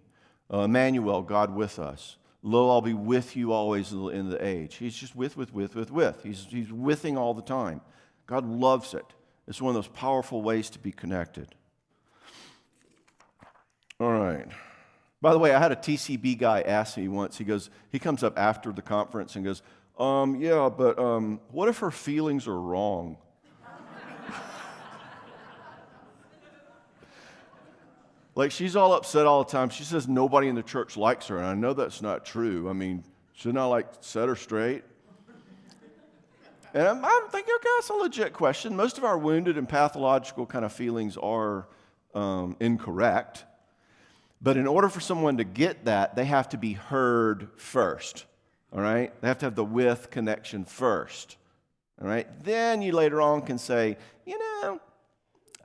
Speaker 1: Emmanuel, God with us. Lo, I'll be with you always in the age. He's just with. He's withing all the time. God loves it. It's one of those powerful ways to be connected. All right. By the way, I had a TCB guy ask me once. He comes up after the conference and goes, yeah, but what if her feelings are wrong? Like, she's all upset all the time. She says nobody in the church likes her, and I know that's not true. I mean, shouldn't I, set her straight? And I'm thinking, okay, that's a legit question. Most of our wounded and pathological kind of feelings are incorrect. But in order for someone to get that, they have to be heard first, all right? They have to have the with connection first, all right? Then you later on can say,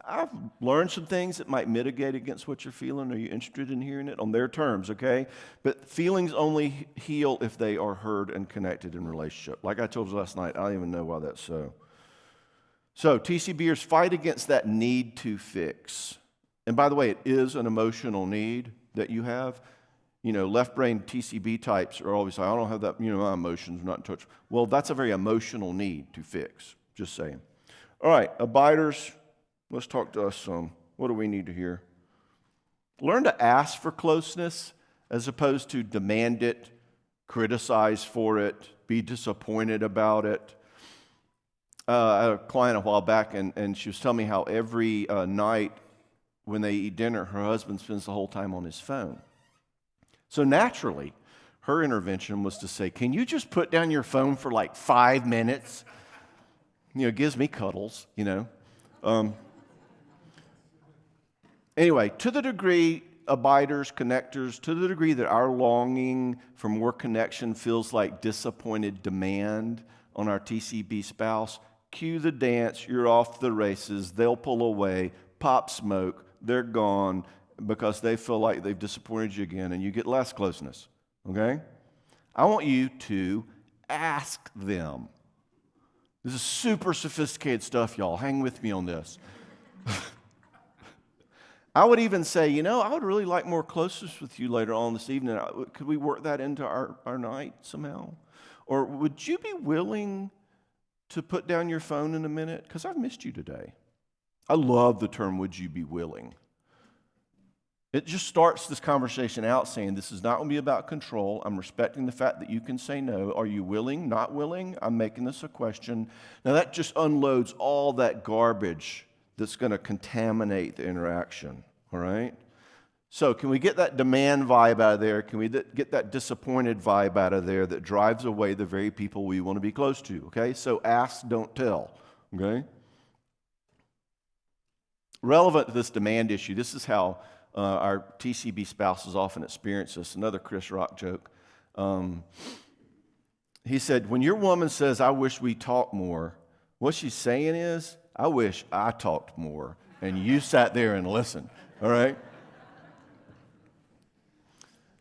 Speaker 1: I've learned some things that might mitigate against what you're feeling. Are you interested in hearing it on their terms, okay? But feelings only heal if they are heard and connected in relationship. Like I told you last night, I don't even know why that's so. So TCBers fight against that need to fix. And by the way, it is an emotional need that you have. Left brain TCB types are always like, I don't have that, my emotions are not in touch. Well, that's a very emotional need to fix, just saying. All right, abiders, let's talk to us some. What do we need to hear? Learn to ask for closeness as opposed to demand it, criticize for it, be disappointed about it. I had a client a while back, and she was telling me how every night when they eat dinner, her husband spends the whole time on his phone. So naturally, her intervention was to say, can you just put down your phone for like 5 minutes? It gives me cuddles, Anyway, to the degree, abiders, connectors, to the degree that our longing for more connection feels like disappointed demand on our TCB spouse, cue the dance, you're off the races, they'll pull away, pop smoke, they're gone, because they feel like they've disappointed you again, and you get less closeness, okay? I want you to ask them. This is super sophisticated stuff, y'all. Hang with me on this. I would even say, I would really like more closeness with you later on this evening. Could we work that into our night somehow? Or would you be willing to put down your phone in a minute? Because I've missed you today. I love the term, would you be willing? It just starts this conversation out saying, this is not going to be about control. I'm respecting the fact that you can say no. Are you willing? Not willing? I'm making this a question. Now that just unloads all that garbage that's going to contaminate the interaction, all right? So can we get that demand vibe out of there? Can we get that disappointed vibe out of there that drives away the very people we want to be close to, okay? So ask, don't tell, okay? Relevant to this demand issue, this is how our TCB spouses often experience this. Another Chris Rock joke. He said, when your woman says, I wish we talked more, what she's saying is, I wish I talked more, and you sat there and listened, all right?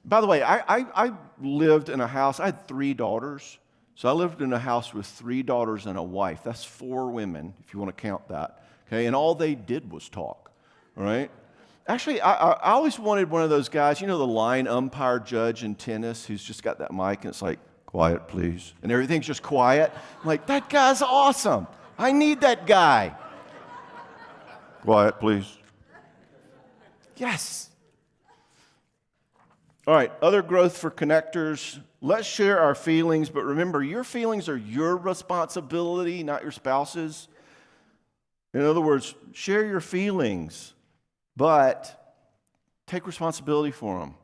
Speaker 1: By the way, I lived in a house, I had 3 daughters, so I lived in a house with 3 daughters and a wife. That's 4 women, if you want to count that, okay? And all they did was talk, all right? Actually, I always wanted one of those guys, the line umpire judge in tennis who's just got that mic and it's like, quiet, please. And everything's just quiet. I'm like, that guy's awesome. I need that guy. Quiet, please. Yes. All right, other growth for connectors. Let's share our feelings, but remember, your feelings are your responsibility, not your spouse's. In other words, share your feelings, but take responsibility for them.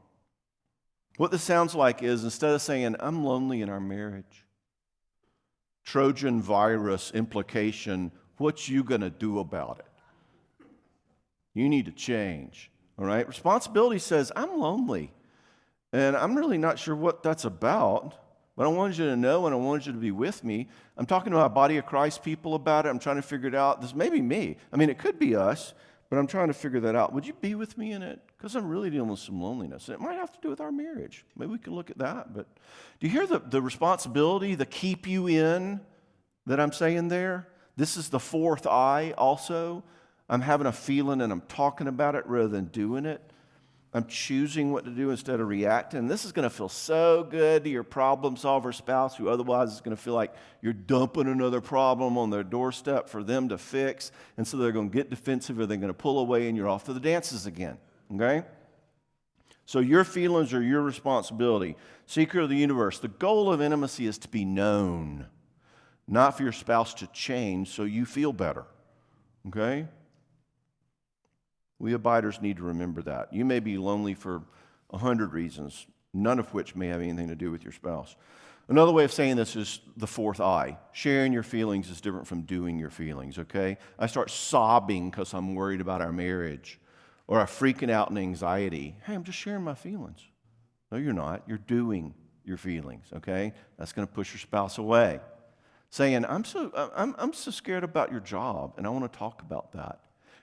Speaker 1: What this sounds like is, instead of saying, I'm lonely in our marriage, Trojan virus implication, what you going to do about it? You need to change, all right? Responsibility says, I'm lonely, and I'm really not sure what that's about, but I wanted you to know, and I wanted you to be with me. I'm talking to our body of Christ people about it. I'm trying to figure it out. This may be me. I mean, it could be us, but I'm trying to figure that out. Would you be with me in it? Because I'm really dealing with some loneliness. And it might have to do with our marriage. Maybe we can look at that. But do you hear the responsibility, the keep you in that I'm saying there? This is the 4th I also. I'm having a feeling and I'm talking about it rather than doing it. I'm choosing what to do instead of reacting. This is going to feel so good to your problem solver spouse who otherwise is going to feel like you're dumping another problem on their doorstep for them to fix. And so they're going to get defensive or they're going to pull away and you're off to the dances again. Okay? So your feelings are your responsibility. Secret of the universe. The goal of intimacy is to be known, not for your spouse to change so you feel better. Okay? We abiders need to remember that. You may be lonely for 100 reasons, none of which may have anything to do with your spouse. Another way of saying this is the 4th I. Sharing your feelings is different from doing your feelings, okay? I start sobbing because I'm worried about our marriage, or I'm freaking out in anxiety. Hey, I'm just sharing my feelings. No, you're not. You're doing your feelings, okay? That's going to push your spouse away. Saying, I'm so scared about your job, and I want to talk about that.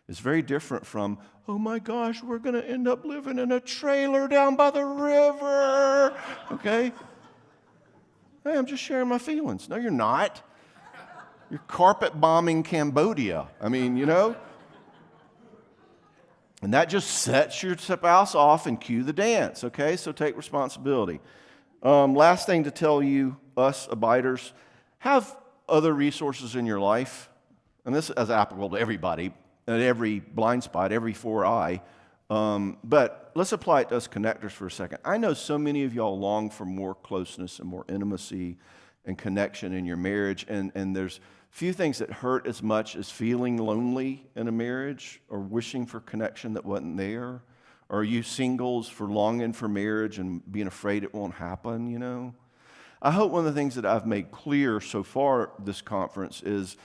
Speaker 1: It's very different from, oh my gosh, we're going to end up living in a trailer down by the river. Okay? Hey, I'm just sharing my feelings. No, you're not. You're carpet bombing Cambodia. I mean, you know. And that just sets your spouse off and cue the dance, okay? So take responsibility. Last thing to tell you, us abiders, have other resources in your life. And this is applicable to everybody, at every blind spot, every 4eye. But let's apply it to us connectors for a second. I know so many of y'all long for more closeness and more intimacy and connection in your marriage. And there's few things that hurt as much as feeling lonely in a marriage or wishing for connection that wasn't there. Or are you singles for longing for marriage and being afraid it won't happen, you know? I hope one of the things that I've made clear so far this conference is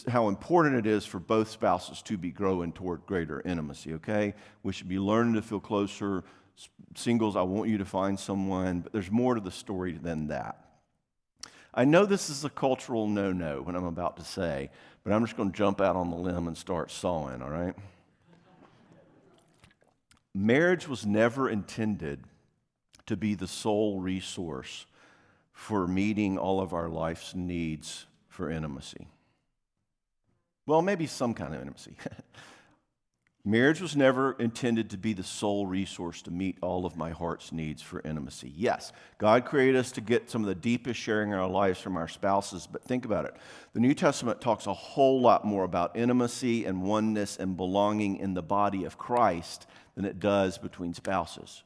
Speaker 1: how important it is for both spouses to be growing toward greater intimacy, okay? We should be learning to feel closer. Singles, I want you to find someone, but there's more to the story than that. I know this is a cultural no-no, what I'm about to say, but I'm just going to jump out on the limb and start sawing, all right? Marriage was never intended to be the sole resource for meeting all of our life's needs for intimacy. Well, maybe some kind of intimacy. Marriage was never intended to be the sole resource to meet all of my heart's needs for intimacy. Yes, God created us to get some of the deepest sharing in our lives from our spouses, but think about it. The New Testament talks a whole lot more about intimacy and oneness and belonging in the body of Christ than it does between spouses.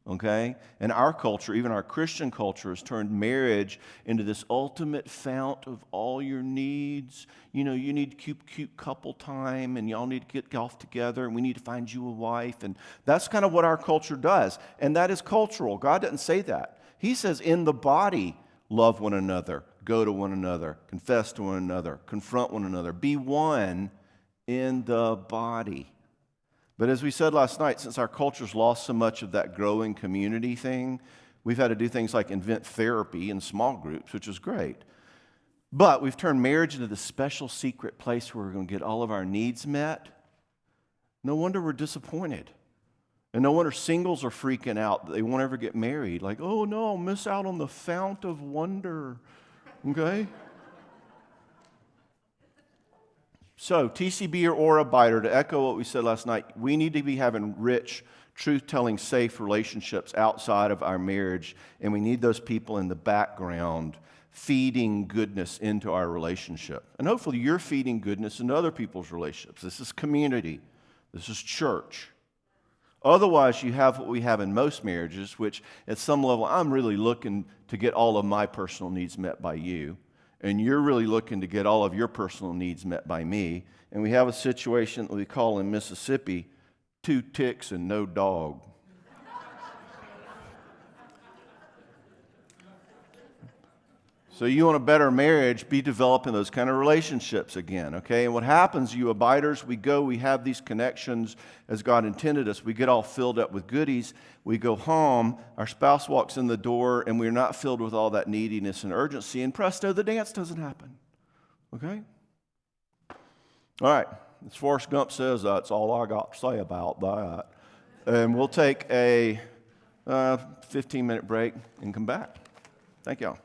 Speaker 1: Okay? And our culture, even our Christian culture, has turned marriage into this ultimate fount of all your needs. You know, you need cute couple time, and y'all need to get off together, and we need to find you a wife. And that's kind of what our culture does. And that is cultural. God doesn't say that. He says, in the body, love one another, go to one another, confess to one another, confront one another. Be one in the body. But as we said last night, since our culture's lost so much of that growing community thing, we've had to do things like invent therapy in small groups, which is great. But we've turned marriage into this special secret place where we're going to get all of our needs met. No wonder we're disappointed. And no wonder singles are freaking out that they won't ever get married. Like, oh no, I'll miss out on the fount of wonder. Okay? So, TCB or Abider, to echo what we said last night, we need to be having rich, truth-telling, safe relationships outside of our marriage, and we need those people in the background feeding goodness into our relationship. And hopefully you're feeding goodness into other people's relationships. This is community. This is church. Otherwise, you have what we have in most marriages, which at some level, I'm really looking to get all of my personal needs met by you. And you're really looking to get all of your personal needs met by me. And we have a situation that we call in Mississippi, 2 ticks and no dog. So you want a better marriage, be developing those kind of relationships again, okay? And what happens, you abiders, we have these connections as God intended us. We get all filled up with goodies. We go home, our spouse walks in the door, and we're not filled with all that neediness and urgency, and presto, the dance doesn't happen, okay? All right, as Forrest Gump says, that's all I got to say about that. And we'll take a 15-minute break and come back. Thank y'all.